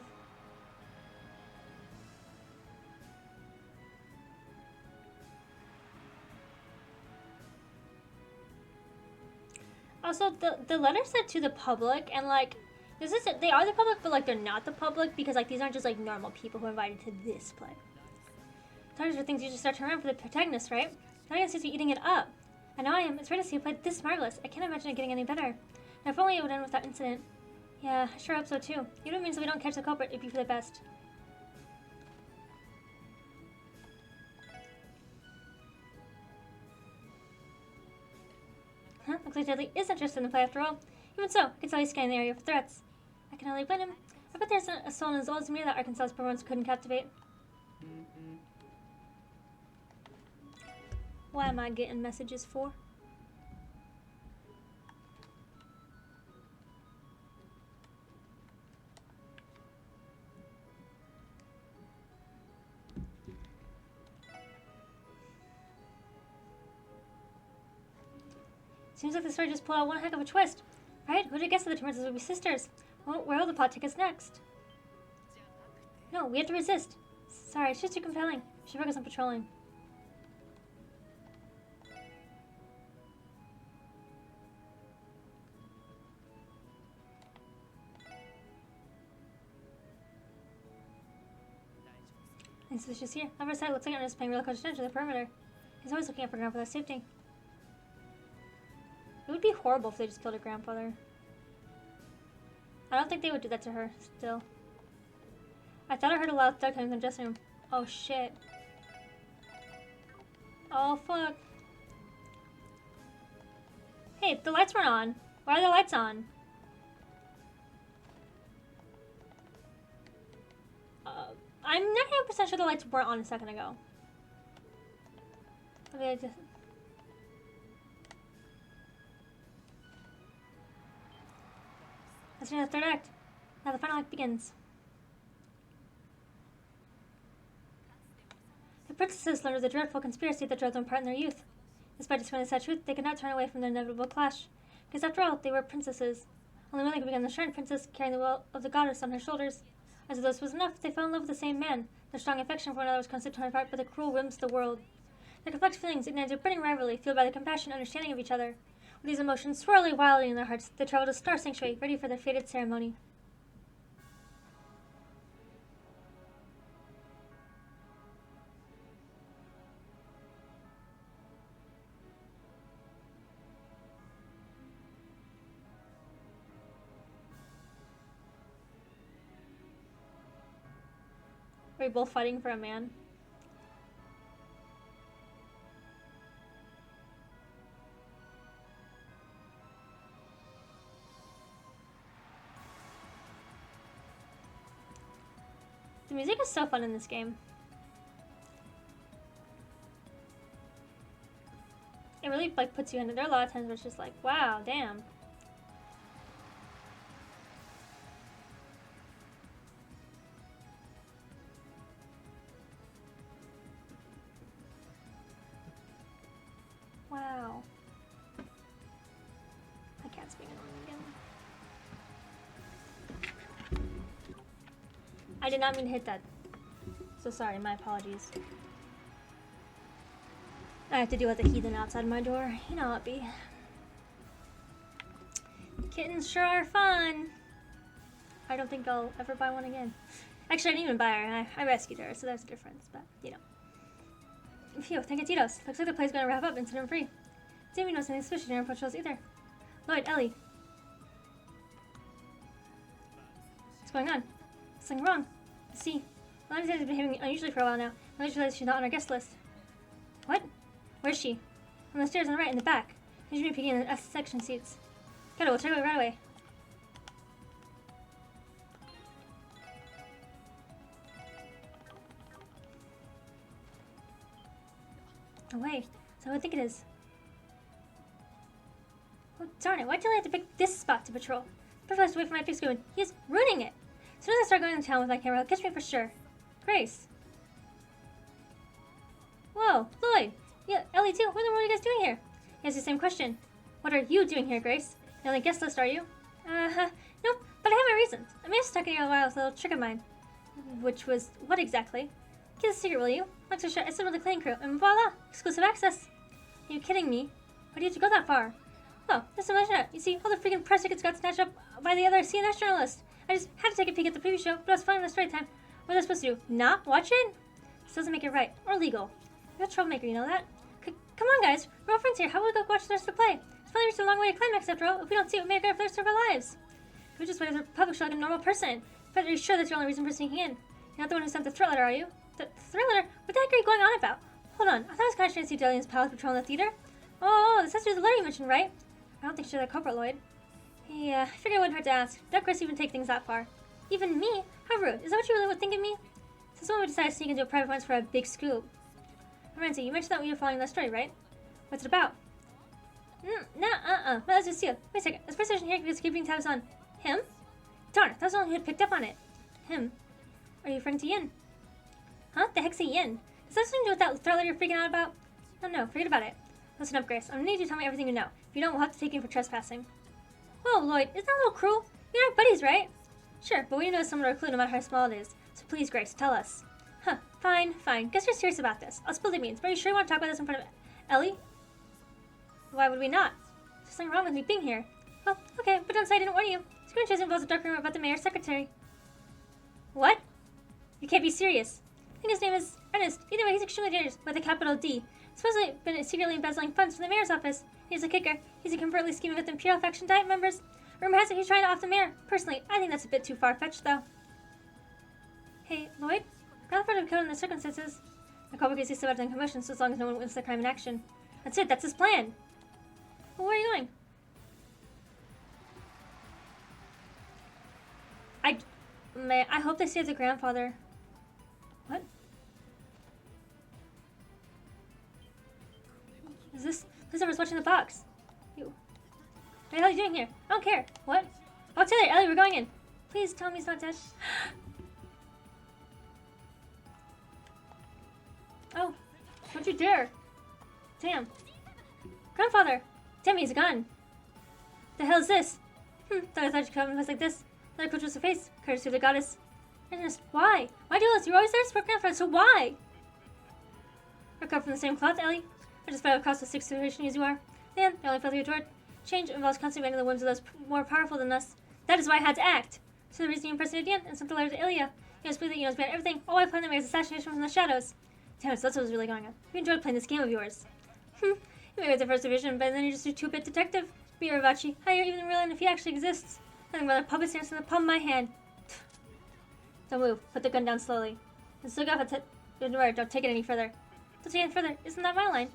Also, the letter said to the public, and like, this is they are the public, but like they're not the public because like these aren't just like normal people who are invited to this play. Sometimes are things you just start to remember for the protagonist, right? The audience seems to be eating it up. I know I am. It's rare to see a play this marvelous. I can't imagine it getting any better. Now, if only it would end without incident. Yeah, I sure hope so too. Even if it means that we don't catch the culprit, it'd be for the best. Huh? Looks like Dudley is interested in the play after all. Even so, I can tell he's scanning the area for threats. I can only blame him. I bet there's a soul as old as me that Arkansas's performance couldn't captivate. Why am I getting messages for? Seems like the story just pulled out one heck of a twist. Right? Who'd have guessed that the two princesses would be sisters? Well, where will the plot take us next? No, we have to resist. Sorry, it's just too compelling. We should focus on patrolling. And so it's just here. Oversight looks like I'm just paying real close attention to the perimeter. He's always looking up for grandfather's safety. It would be horrible if they just killed her grandfather. I don't think they would do that to her, still. I thought I heard a loud thud coming from the dressing room. Oh, shit. Oh, fuck. Hey, the lights weren't on. Why are the lights on? I'm 99% sure the lights weren't on a second ago. Okay, just... That's the third act. Now the final act begins. The princesses learned of the dreadful conspiracy that drove them apart in their youth. Despite discovering the sad truth, they could not turn away from the inevitable clash. Because after all, they were princesses. Only one could become the shrine princess, carrying the will of the goddess on her shoulders. As if this was enough, they fell in love with the same man. Their strong affection for one another was constantly torn apart by the cruel whims of the world. Their complex feelings ignited a burning rivalry, fueled by the compassion and understanding of each other. With these emotions swirling wildly in their hearts, they traveled to Star Sanctuary, ready for their fated ceremony. Are we both fighting for a man? The music is so fun in this game. It really like puts you in it. There are a lot of times where it's just like, wow, damn. Wow. I can't speak annoying again. I did not mean to hit that. So sorry, my apologies. I have to deal with the heathen outside my door. You know how it be. Kittens sure are fun. I don't think I'll ever buy one again. Actually, I didn't even buy her. I rescued her, so there's a difference. But, you know. Phew, thank you, Tito's. Looks like the play's gonna wrap up incident free. Didn't even know something suspicious in our patrols either. Lloyd, Ellie. What's going on? Something wrong. See, Lonnie's has been behaving unusually for a while now. I just realized she's not on our guest list. What? Where's she? On the stairs on the right, in the back. She's been peeking in the S section seats. Gotta go check her out right away. No way. So I think it is. Oh, darn it. Why'd you have to pick this spot to patrol? Perfect away from my fix going. He's ruining it. As soon as I start going to town with my camera, he'll catch me for sure. Grace. Whoa, Lloyd. Yeah, Ellie too. What in the world are you guys doing here? He has the same question. What are you doing here, Grace? The only guest list, are you? Nope, but I have my reasons. I may have stuck in here a while with a little trick of mine. Which was, what exactly? Keep the secret, will you? Like so sure, I stood with the cleaning crew, and voila! Exclusive access! Are you kidding me? Why did you go that far? Oh, just imagine it. You see, all the freaking press tickets got snatched up by the other CNS journalist. I just had to take a peek at the preview show, but I was fine with the story time. What was I supposed to do? Not watch it? This doesn't make it right, or legal. You're a troublemaker, you know that? Come on, guys. We're all friends here. How about we go watch the rest of the play? It's finally reached a long way to climax, after all. If we don't see it, we may regret it for the rest of our lives. If we just wait as a public show like a normal person. Better be sure that's your only reason for sneaking in. You're not the one who sent the threat letter, are you? The threat letter? What the heck are you going on about? Hold on. I thought it was kind of strange to see Delian's palace patrolling the theater. Oh, this has to do with the letter you mentioned, right? I don't think she's the culprit, Lloyd. Yeah, I figured it wouldn't hurt to ask. Don't Chris even take things that far? Even me? How rude. Is that what you really would think of me? Since when we decided to sneak into a private ones for a big scoop? Ramsey, you mentioned that when you were following that story, right? What's it about? Well, let's just see it. Wait a second. This person here is keeping tabs on him? Darn it, that was the one who had picked up on it. Him? Are you referring to Yin? Huh? The heck's a Yin? Does that have something to do with that threat letter you're freaking out about? No, forget about it. Listen up, Grace. I'm gonna need you to tell me everything you know. If you don't, we'll have to take you for trespassing. Whoa, Lloyd, isn't that a little cruel? You're our buddies, right? Sure, but we need to know someone or a clue no matter how small it is. So please, Grace, tell us. Huh, fine. Guess you're serious about this. I'll spill the beans, but are you sure you want to talk about this in front of Ellie? Why would we not? There's something wrong with me being here. Well, okay, but don't say I didn't warn you. Screen Chase involves a dark rumor about the mayor's secretary. What? You can't be serious. I think his name is Ernest. Either way, he's extremely dangerous, with a capital D. Supposedly been secretly embezzling funds from the mayor's office. He's a kicker. He's covertly scheming with Imperial faction diet members. Rumor has it he's trying to off the mayor. Personally, I think that's a bit too far-fetched, though. Hey, Lloyd? Grandfather would be killed in the circumstances. The culprit gets used to about commotion so as long as no one wins the crime in action. That's it, that's his plan. Well, where are you going? I hope they save the grandfather. What? Is this? Whoever's watching the box. You. What the hell are you doing here? I don't care. What? Oh, Taylor, Ellie, we're going in. Please tell me he's not dead. Oh, don't you dare. Damn. Grandfather! Damn, he's a gun. The hell is this? Thought I you'd come in a place like this. Another coach was the face, courtesy of the goddess. Ernest, why? Why do this? You're always there to support grandfather, so why? We're cut from the same cloth, Ellie. I just fell across the sixth situation as you are. Man, the only fellow you adored. Change involves constantly bending the whims of those more powerful than us. That is why I had to act. So the reason you impersonated Ian and sent the letter to Ilya. You must believe that you know behind everything. All I planned the mayor's assassination from the shadows. Damn it, so that's what was really going on. You enjoyed playing this game of yours. You may be the first division, but then you're just a two-bit detective. Be Ravachi. How you even realize if he actually exists? Nothing but a puppet stands in the palm of my hand. Don't move. Put the gun down slowly. And still got don't take it any further. Don't take it any further. Isn't that my line?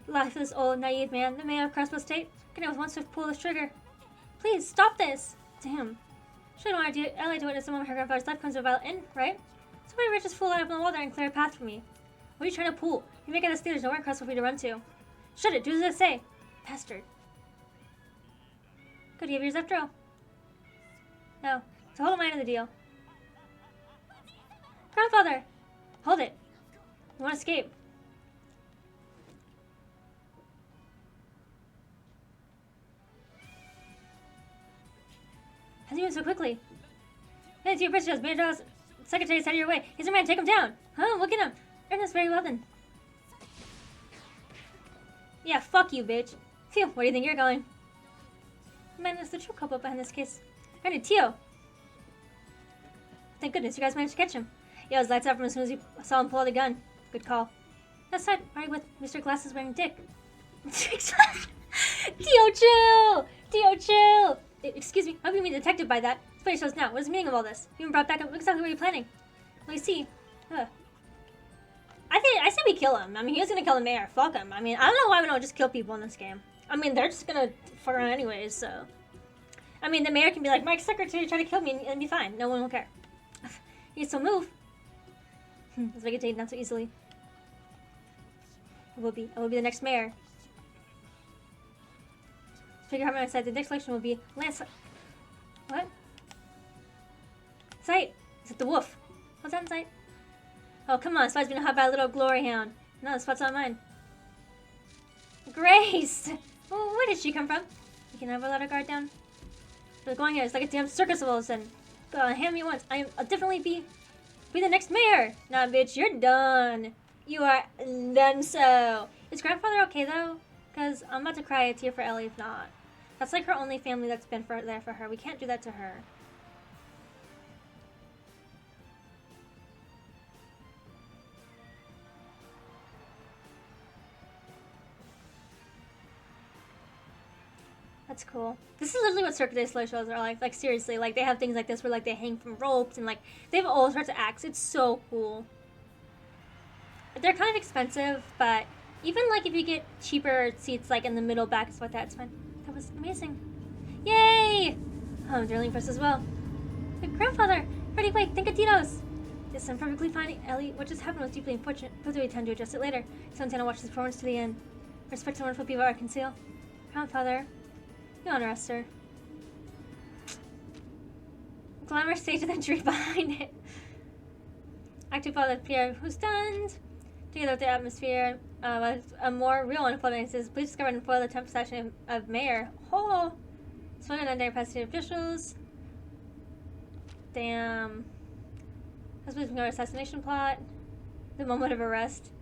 The life of this old, naive man, the mayor of Crossbow State, can with one swift pull of the trigger. Please, stop this! Damn. Surely don't want to Ellie do witness the moment her grandfather's life comes to a violent end, right? So Why did just fool out up on the wall there and clear a path for me? What are you trying to pull? You make it a state, there's nowhere across for me to run to. Shut it, do as I say. Bastard. Good, you have yours after all. No, so hold mine in the deal. Grandfather! Hold it. You want to escape. How's he moving so quickly? Hey, to your princess, Major's secretary's out of your way. He's a man, take him down. Huh, look at him. Earn this very well then. Yeah, fuck you, bitch. Phew, where do you think you're going? Man, it's the true culprit behind this case. I need Tio. Thank goodness you guys managed to catch him. Yeah, his lights out from as soon as you saw him pull out the gun. Good call. That's right, right with Mr. Glasses wearing Dick. Tio, chill! Tio, chill! Excuse me, how can you mean detected by that? It's funny shows now. What is the meaning of all this? You even brought back up exactly what you're planning. Well, you see, I say we kill him. I mean, he was gonna kill the mayor. Fuck him. I mean, I don't know why we don't just kill people in this game. I mean, they're just gonna fuck around anyways, so. I mean, the mayor can be like, Mike's secretary tried to kill me and be fine. No one will care. He can still move. Let's make it take not so easily. I will be the next mayor. Figure out my side. The next election will be Lance. What? Sight! Is it the wolf? What's that in sight? Oh, come on. Spot's been hot by a little glory hound. No, the spot's not mine. Grace! Oh, where did she come from? You can have a let her guard down. But going here, it's like a damn circus of all of a sudden. Hand me once. I'll definitely be the next mayor. Nah, bitch, you're done. You are done so. Is grandfather okay though? Because I'm about to cry a tear for Ellie if not. That's like her only family that's been there for her. We can't do that to her. That's cool. This is literally what Cirque du Soleil shows are like. Like, seriously. Like, they have things like this where, like, they hang from ropes and, like, they have all sorts of acts. It's so cool. They're kind of expensive, but even, like, if you get cheaper seats, like, in the middle back, it's like that. It's fine. That was amazing. Yay! Oh, I'm really impressed as well. Your grandfather! Ready, wait, think of Tito's! Yes, I'm perfectly fine, Ellie. What just happened was deeply unfortunate. Both of you tend to address it later. So intend to watch this performance to the end. Respect to wonderful people I conceal. Grandfather. You honor us, sir. Glamorous stage of the tree behind it. Active father Pierre, who's stunned. Together with the atmosphere, a more real unemployment is police discovered and foiled the attempt assassination of mayor. Oh! Smuggling under capacity officials. Damn. Husband's no assassination plot. The moment of arrest.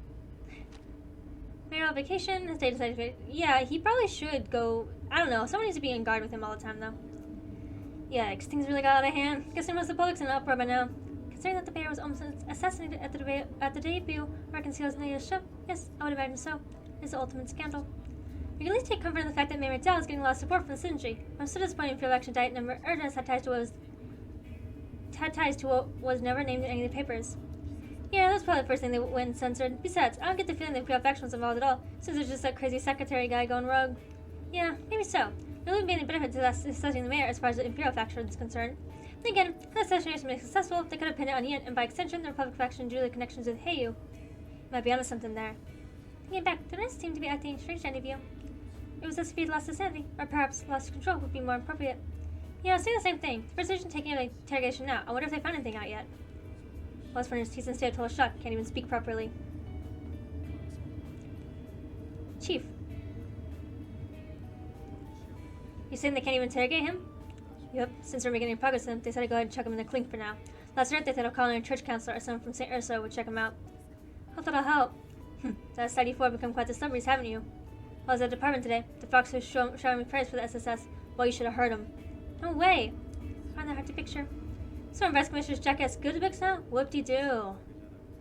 Mayor on vacation. His day decided to. Yeah, he probably should go. I don't know. Someone needs to be on guard with him all the time, though. Yikes, things really got out of hand. Guessing most of the public's in an uproar by now. Considering that the mayor was almost assassinated at the debut of our concealed show, yes, I would imagine so. It's the ultimate scandal. We can at least take comfort in the fact that Mayor McDowell is getting a lot of support from the citizenry. I'm so disappointed in field action diet number urgent had ties to what was never named in any of the papers. Yeah, that's probably the first thing they went censored. Besides, I don't get the feeling the PR faction was involved at all, since there's just that crazy secretary guy going rogue. Yeah, maybe so. There wouldn't be any benefit to assessing the mayor as far as the Imperial faction is concerned. Then again, if the assassination was successful, they could have pinned it on YIN, and by extension, the Republic faction drew the connections with Heiyu. Might be onto something there. Thinking back, the rest seemed to be acting strange to any of you. It was as if he'd lost his sanity, or perhaps lost control would be more appropriate. Yeah, I was saying the same thing. The precision taking an interrogation now. I wonder if they found anything out yet. Well, as for his teeth instead, total shock. Can't even speak properly. Chief. You saying they can't even interrogate him? Yep. Since we're making any progress with him, they said to go ahead and chuck him in the clink for now. Last night they said I'll call in a church counselor or someone from St. Ursula would check him out. Hope that'll help. That's study 4 become quite the celebrities, haven't you? Well, I was at the department today. The fox was showing me praise for the SSS. Well, you should have heard him. No way. I find that hard to picture. So, Vice Commissioner's jackass good at books now? Whoop-de-doo.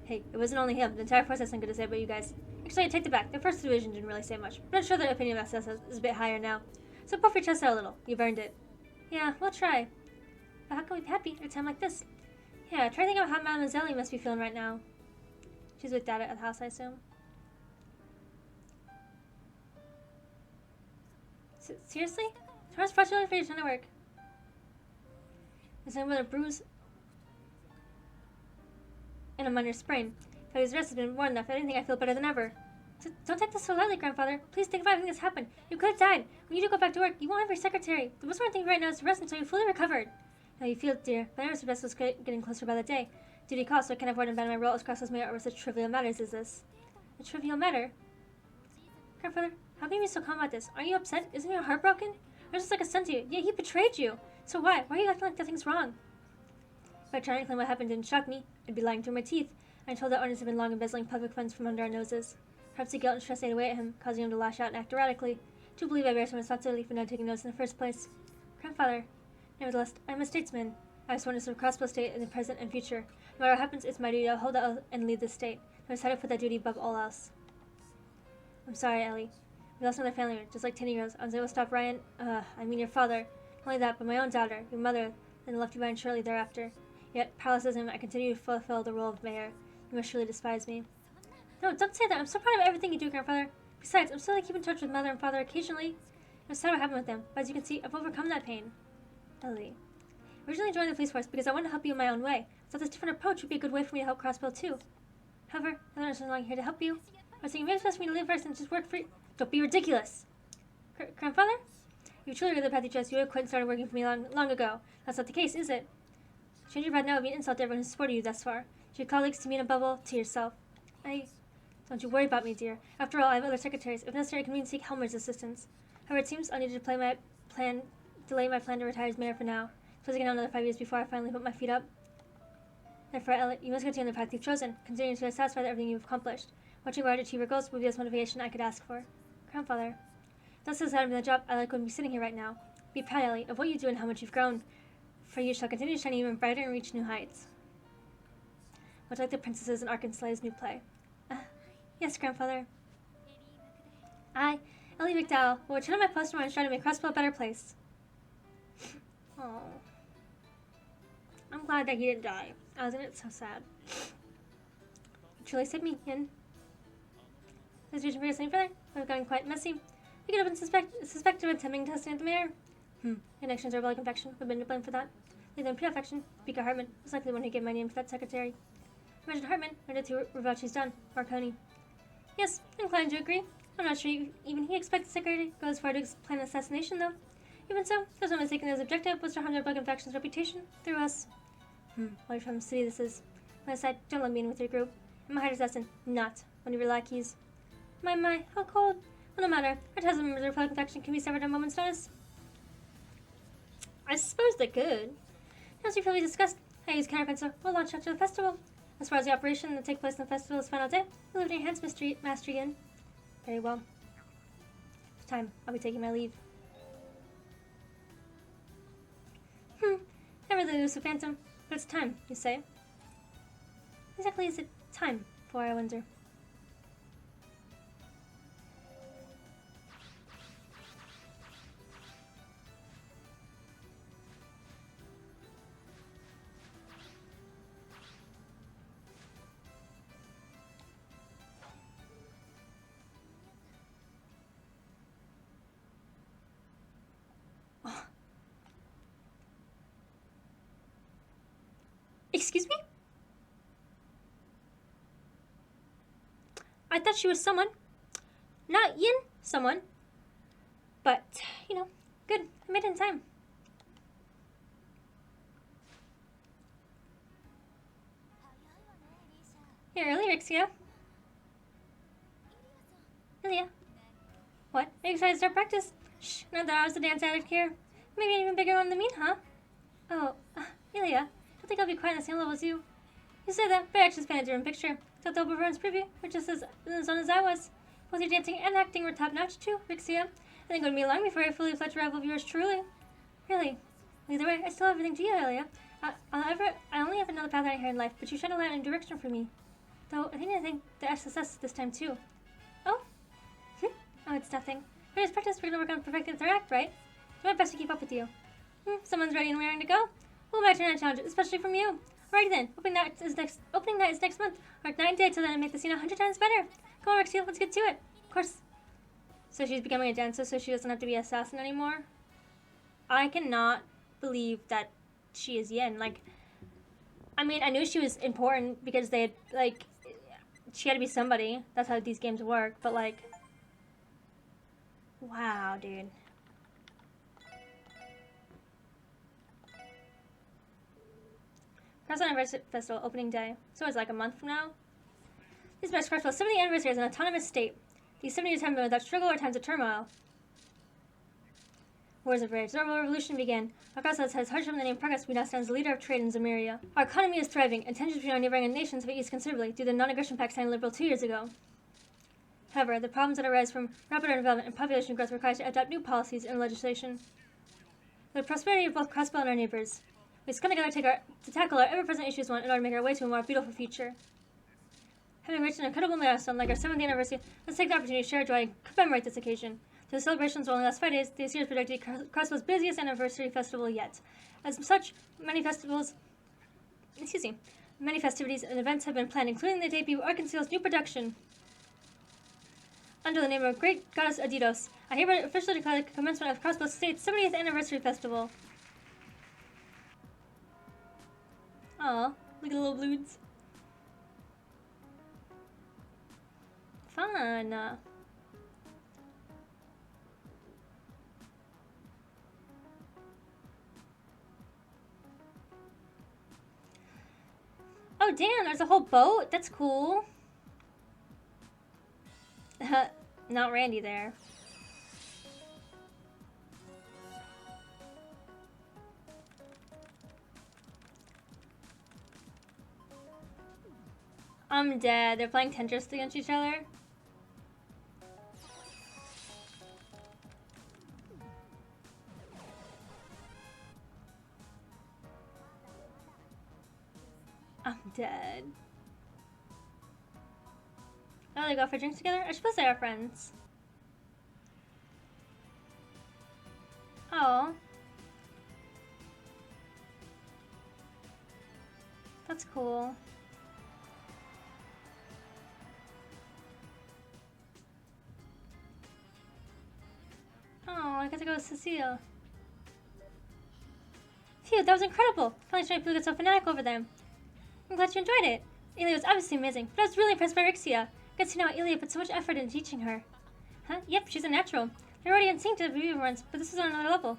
Hey, it wasn't only him. The entire force has something good to say about you guys. Actually, I take that back. The first division didn't really say much. But I'm sure their opinion of SSS is a bit higher now. So puff your chest out a little. You've earned it. Yeah, we'll try. But how can we be happy at a time like this? Yeah, try thinking of how Mademoiselle must be feeling right now. She's with Dad at the house, I assume. Seriously? Tomorrow's frustrating for you to work. Is anyone with a bruise? and a minor sprain. But his rest has been more than enough. If anything, I feel better than ever. Don't take this so lightly, Grandfather. Please think about everything that's happened. You could have died. When you do go back to work, you won't have your secretary. The most important thing right now is to rest until you're fully recovered. How you feel, dear, but I noticed your best was getting closer by the day. Duty calls, so I can't avoid abandoning my role as cross mayor over such trivial matters as this. A trivial matter? Grandfather, how can you be so calm about this? Aren't you upset? Isn't your heart broken? I'm just like a son to you. Yeah, he betrayed you. So why? Why are you acting like nothing's wrong? If I tried to claim what happened didn't shock me, I'd be lying through my teeth. I'm told that owners have been long embezzling public funds from under our noses. Perhaps the guilt and stress ate away at him, causing him to lash out and act erratically. To believe I bear some responsibility for not taking notice in the first place. Grandfather, nevertheless, I am a statesman. I was sworn to serve Crossbow State in the present and future. No matter what happens, it's my duty to hold the oath and lead the state. I decided to put that duty above all else. I'm sorry, Ellie. We lost another family member, just like 10 years. I was able to stop Ryan, your father. Not only that, but my own daughter, your mother, then left you behind shortly thereafter. Yet, powerless as him, I continue to fulfill the role of mayor. You must surely despise me. No, don't say that. I'm so proud of everything you do, Grandfather. Besides, I'm still like keep in touch with Mother and Father occasionally. I'm sad what happened with them, but as you can see, I've overcome that pain. Ellie. I originally joined the police force because I wanted to help you in my own way. I thought this different approach would be a good way for me to help Crossbill too. However, I learned I'm here to help you. I was thinking maybe it's best for me to leave first and just work for you. Don't be ridiculous. Grandfather? If you truly regret the path you chose, you would have quit and started working for me long ago. That's not the case, is it? Change your path now would be an insult to everyone who supported you thus far. To your colleagues, to me, and above all, to yourself. Don't you worry about me, dear. After all, I have other secretaries. If necessary, I can even seek Helmer's assistance. However, it seems I'll need to delay my plan to retire as mayor for now. Suppose I can have another 5 years before I finally put my feet up. Therefore, Elliot, you must continue the path you've chosen, considering to be satisfied with everything you've accomplished. Watching Roger achieve your goals would be the best motivation I could ask for. Grandfather, thus as I've been the job, I like wouldn't be sitting here right now. Be proud, Elliot, of what you do and how much you've grown. For you shall continue to shine even brighter and reach new heights. Much like the princesses in Arkansas's new play. Yes, Grandfather. I, Ellie McDowell, will return to my post tomorrow and try to make Crossbill a better place. Oh, I'm glad that he didn't die. Wasn't it so sad? You truly saved me, Yin. This reason for your saying further would have gotten quite messy. We could have been suspected of attempting testing at the mayor. Connections or like infection would have been to blame for that. Leave pure affection. Speaker Hartman was likely the one who gave my name to that secretary. Imagine Hartman, or the two Ravachi's done, Marconi. Yes, I'm inclined to agree. I'm not sure even he expected the secretary to go as far to plan assassination, though. Even so, there's no mistaking that his objective was to harm their bug infection's reputation through us. What from the city this is. On the side, don't let me in with your group. I'm a hired assassin, not one of your lackeys. My, how cold. Well, no matter. Our test members of bug infection can be severed at a moment's notice. I suppose they could. As we fully discussed, I use counterfeits will launch after the festival. As far as the operation that take place in the festival's final day, we'll leave in your hands, Master Yin. Very well. It's time. I'll be taking my leave. Never the elusive phantom. But it's time, you say? Exactly is it time for, I wonder? Excuse me? I thought she was someone. Not Yin, someone. But, good. I made it in time. You're early, Rixia. Ilya. What? Are you excited to start practice? Shh, not that I was the dance addict here. Maybe an even bigger one than me, huh? Oh, Ilya. I think I'll be quite on the same level as you. You say that, but I actually painted a different picture. Thought the Oberver's preview were just as in the zone as I was. Both your dancing and acting were top-notch too, Rixia. I think it would be long before I fully fledged rival of yours truly. Really? Either way, I still have everything to you, Elia. I only have another path out here in life, but you shed a light and direction for me. Though, I think the SSS this time too. Oh? Oh, it's nothing. For this practice, we're gonna work on perfecting the third act, right? Do my best to keep up with you. Someone's ready and raring to go. We'll match on a challenge, especially from you. Alrighty then, opening night is next month. Work 9 days till then and make the scene 100 times better. Come on, Rexia, let's get to it. Of course. So she's becoming a dancer so she doesn't have to be an assassin anymore? I cannot believe that she is Yin. Like, I mean, I knew she was important because they had, like, she had to be somebody. That's how these games work. But, like, wow, dude. Cross Anniversary Festival opening day. So it's like a month from now. This marks Crossbell's 70th anniversary as an autonomous state. These 70 years have been without struggle or times of turmoil. Wars of rage. The revolution began. Crossbell has hardship in the name of progress. We now stand as the leader of trade in Zemeria. Our economy is thriving, and tensions between our neighboring nations have eased considerably due to the non-aggression pact signed liberal 2 years ago. However, the problems that arise from rapid development and population growth require us to adopt new policies and legislation. For the prosperity of both Crossbell and our neighbors, we must come together to tackle our ever-present issues one in order to make our way to a more beautiful future. Having reached an incredible milestone like our 7th anniversary, let's take the opportunity to share joy and commemorate this occasion. The celebrations will only last 5 days. This year is predicted to be Crossbell's busiest anniversary festival yet. As such, many festivities and events have been planned, including the debut of Arkansas's new production. Under the name of Great Goddess Adidos, I hereby officially declare the commencement of Crossbell State's 70th anniversary festival. Aw, look at the little blues. Fun. Oh damn, there's a whole boat? That's cool. Not Randy there. I'm dead. They're playing Tetris against each other. I'm dead. Oh, they go for drinks together? I suppose they are friends. Oh. That's cool. Oh, I got to go with Cecile. Phew, that was incredible. Finally showing people get so fanatic over them. I'm glad you enjoyed it. Ilya was obviously amazing, but I was really impressed by Rixia. I could see now Ilya put so much effort into teaching her. Huh? Yep, she's a natural. They're already in sync to the review runs, but this is on another level.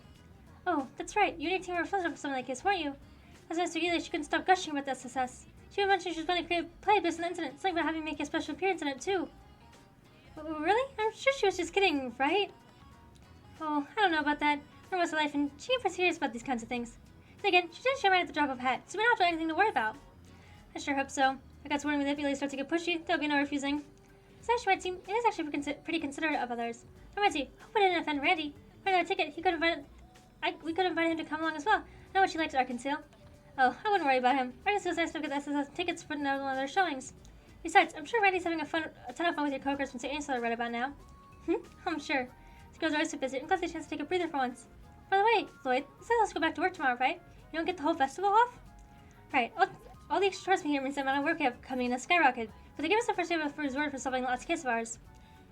Oh, that's right. You and your team were responsible for something like this, weren't you? As Mr. Ilya, she couldn't stop gushing about the SSS. She even mentioned she was going to create a play based on the incident, something about having me make a special appearance in it, too. Really? I'm sure she was just kidding, right? Oh, I don't know about that. Nor was her life, and she ain't for serious about these kinds of things. Then again, she didn't show me at the drop of a hat, so we don't have anything to worry about. I sure hope so. I got to warning me that if Ilya starts to get pushy, there'll be no refusing. Besides, she might seem, it is actually pretty considerate of others. I might say, hope I didn't offend Randy. Right now, a ticket, we could invite him to come along as well. I know what she likes, Arkansas. Oh, I wouldn't worry about him. Arkansas nice to get the SSS tickets for one of their showings. Besides, I'm sure Randy's having a ton of fun with your coworkers from St. Ansel right about now. I'm sure. These girls are always so busy. I'm glad they have a chance to take a breather for once. By the way, Lloyd, this says let's go back to work tomorrow, right? You don't get the whole festival off? Right. All the extra tourism here means the amount of work we have coming in has skyrocketed. But they give us the first day of a resort for solving the last case of ours.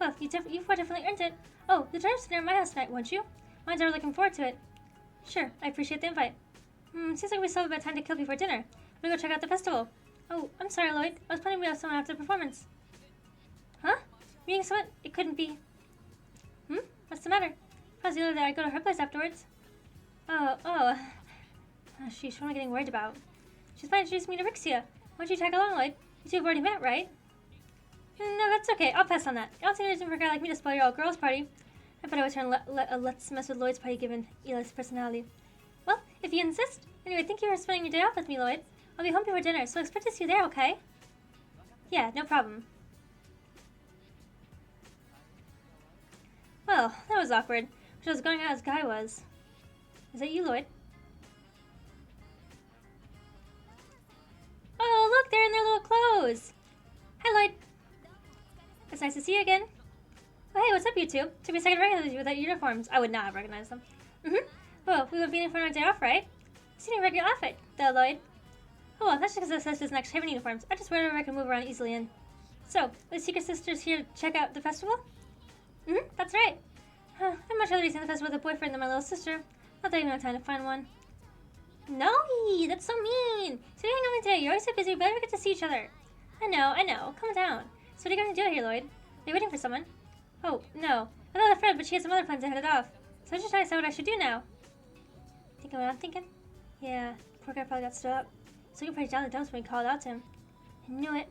Well, you've definitely earned it. Oh, the tourists dinner at my house tonight, won't you? Mine's already looking forward to it. Sure, I appreciate the invite. Seems like we still have a bit of time to kill before dinner. I'm gonna go check out the festival. Oh, I'm sorry, Lloyd. I was planning to meet someone after the performance. Huh? Meeting someone? It couldn't be. What's the matter? How's the other day I go to her place afterwards? Oh, sheesh, what am I getting worried about? She's planning to introduce me to Rixia. Why don't you tag along, Lloyd? You two have already met, right? No, that's okay. I'll pass on that. I don't see any reason for a guy like me to spoil your all-girls party. I bet I would turn let's mess with Lloyd's party given Eli's personality. Well, if you insist. Anyway, thank you for spending your day off with me, Lloyd. I'll be home before dinner, so expect to see you there, okay? Yeah, no problem. Well, that was awkward. Which I was going out as Guy was. Is that you, Lloyd? Oh, look, they're in their little clothes. Hi, Lloyd. It's nice to see you again. Oh, hey, what's up, you two? Took me a second to recognize you without your uniforms. I would not have recognized them. Well, we went beating for our day off, right? You seem to regular outfit, though, Lloyd. Oh, well, that's just because SS doesn't actually have any uniforms. I just wear whatever I can move around easily in. So, the Secret Sisters here to check out the festival? That's right. I'd much rather be seeing the festival with a boyfriend than my little sister. Not that I even have time to find one. No, Eee, that's so mean. So what are you going today? You're always so busy, we better get to see each other. I know. Calm down. So what are you going to do here, Lloyd? Are you waiting for someone? Oh, no. I thought a friend, but she had some other plans and headed off. So I just trying to decide what I should do now. Thinking what I'm thinking? Yeah, poor guy probably got stood up. So he pretty down the dumps when we called out to him. I knew it.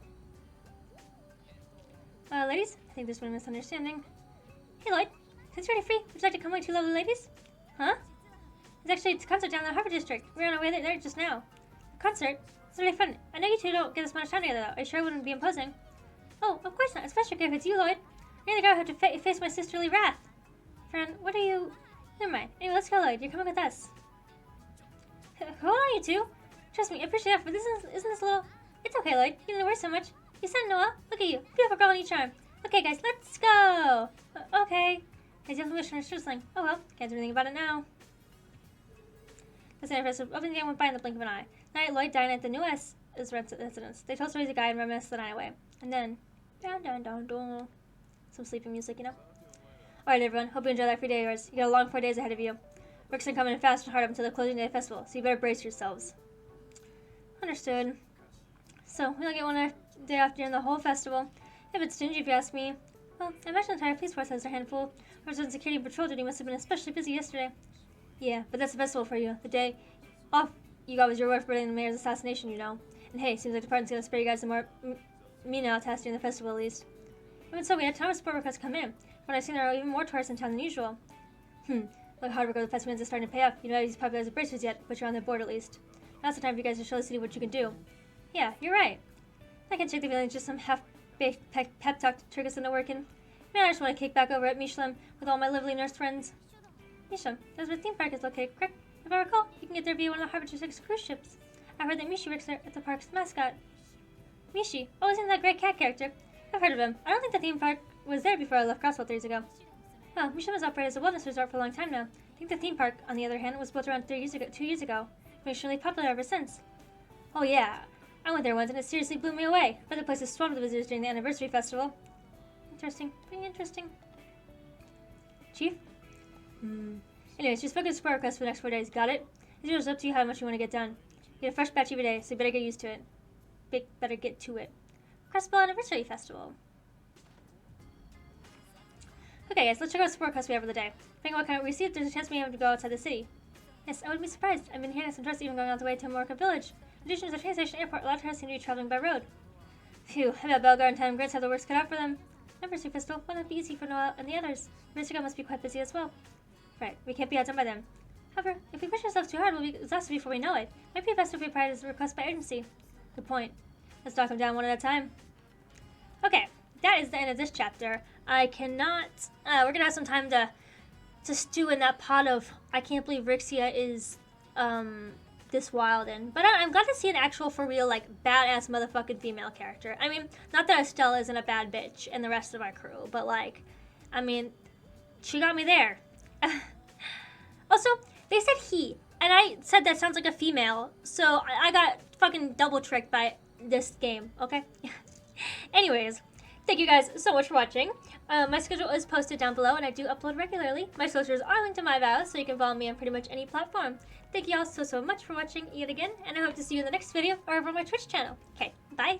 Ladies, I think there's been a misunderstanding. Hey, Lloyd. Since you're already free, would you like to come with 2 lovely ladies? Huh? It's actually a concert down in the Harbor District. We're on our way there just now. A concert? It's really fun. I know you two don't get as much time together, though. Are you sure it wouldn't be imposing? Oh, of course not. Especially if it's you, Lloyd. You're the guy who have to face my sisterly wrath. Friend, what are you... Never mind. Anyway, let's go, Lloyd. You're coming with us. Hold on, you two. Trust me, I appreciate that, but isn't this a little... It's okay, Lloyd. You didn't worry so much. You said Noah. Look at you. Beautiful girl in each arm. Okay, guys, let's go. Okay. He's definitely wishing her sling. Oh well, can't do anything about it now. The Santa Fe opening game went by in the blink of an eye. Night, Lloyd dined at the New EST residence. They told stories of guy and reminisced the night away. And then, dun. Some sleepy music, you know. Alright, everyone. Hope you enjoy that free day of yours. You got a long 4 days ahead of you. Work's gonna come in fast and hard up until the closing day of the festival, so you better brace yourselves. Understood. So, we only get one day off during the whole festival. A bit stingy if you ask me. Well, I imagine the entire police force has their handful. Resident security and patrol duty must have been especially busy yesterday. Yeah, but that's the festival for you. The day off you got was your work for the mayor's assassination, you know. And hey, seems like the department's gonna spare you guys some more mean-out tasks during the festival at least. Even so, we had a ton of support requests come in. When I've seen there are even more tourists in town than usual. Look, hard work over the past months is starting to pay off. You know, he's popular as a bracers yet, but you're on the board at least. Now's the time for you guys to show the city what you can do. Yeah, you're right. I can check the feelings, just some half-baked pep talk to trick us into working. Man, I just want to kick back over at Michelin with all my lovely nurse friends. Michelin, that's where the theme park is located, correct? If I recall, you can get there via one of the Harbor District's cruise ships. I heard that Mishi works there at the park's mascot. Mishi? Oh, isn't that great cat character? I've heard of him. I don't think the theme park was there before I left Crossville 3 years ago. Well, Michelin was operated as a wellness resort for a long time now. I think the theme park, on the other hand, was built around 2 years ago. It's been extremely popular ever since. Oh yeah, I went there once and it seriously blew me away. But the place is swamped with visitors during the anniversary festival. Interesting. Pretty interesting. Chief? Anyways, just focus support requests for the next 4 days. Got it? It's up to you how much you want to get done. You get a fresh batch every day, so you better get used to it. Better get to it. Crossville Anniversary Festival. Okay, guys, let's check out support requests we have for the day. Depending on what kind we receive, there's a chance we have to go outside the city. Yes, I wouldn't be surprised. I've been hearing some tourists even going all the way to Morocco Village. In addition to the train station airport, a lot of tourists seem to be traveling by road. Phew, I bet Belgar and Town Grants have the works cut out for them. Anniversary Festival wouldn't that be easy for Noel and the others? Mr. must be quite busy as well. Right, we can't be outdone by them. However, if we push ourselves too hard, we'll be exhausted before we know it. Might be best if we prioritize the request by urgency. Good point. Let's knock them down one at a time. Okay, that is the end of this chapter. I cannot... we're gonna have some time to stew in that pot of... I can't believe Rixia is this wild in. But I'm glad to see an actual, for real, like, badass motherfucking female character. I mean, not that Estella isn't a bad bitch and the rest of our crew, but, like, I mean, she got me there. Also, they said he, and I said that sounds like a female, so I got fucking double tricked by this game, okay? Anyways, thank you guys so much for watching. My schedule is posted down below, and I do upload regularly. My socials are linked in my bio, so you can follow me on pretty much any platform. Thank you all so much for watching yet again, and I hope to see you in the next video or over on my Twitch channel. Okay, bye!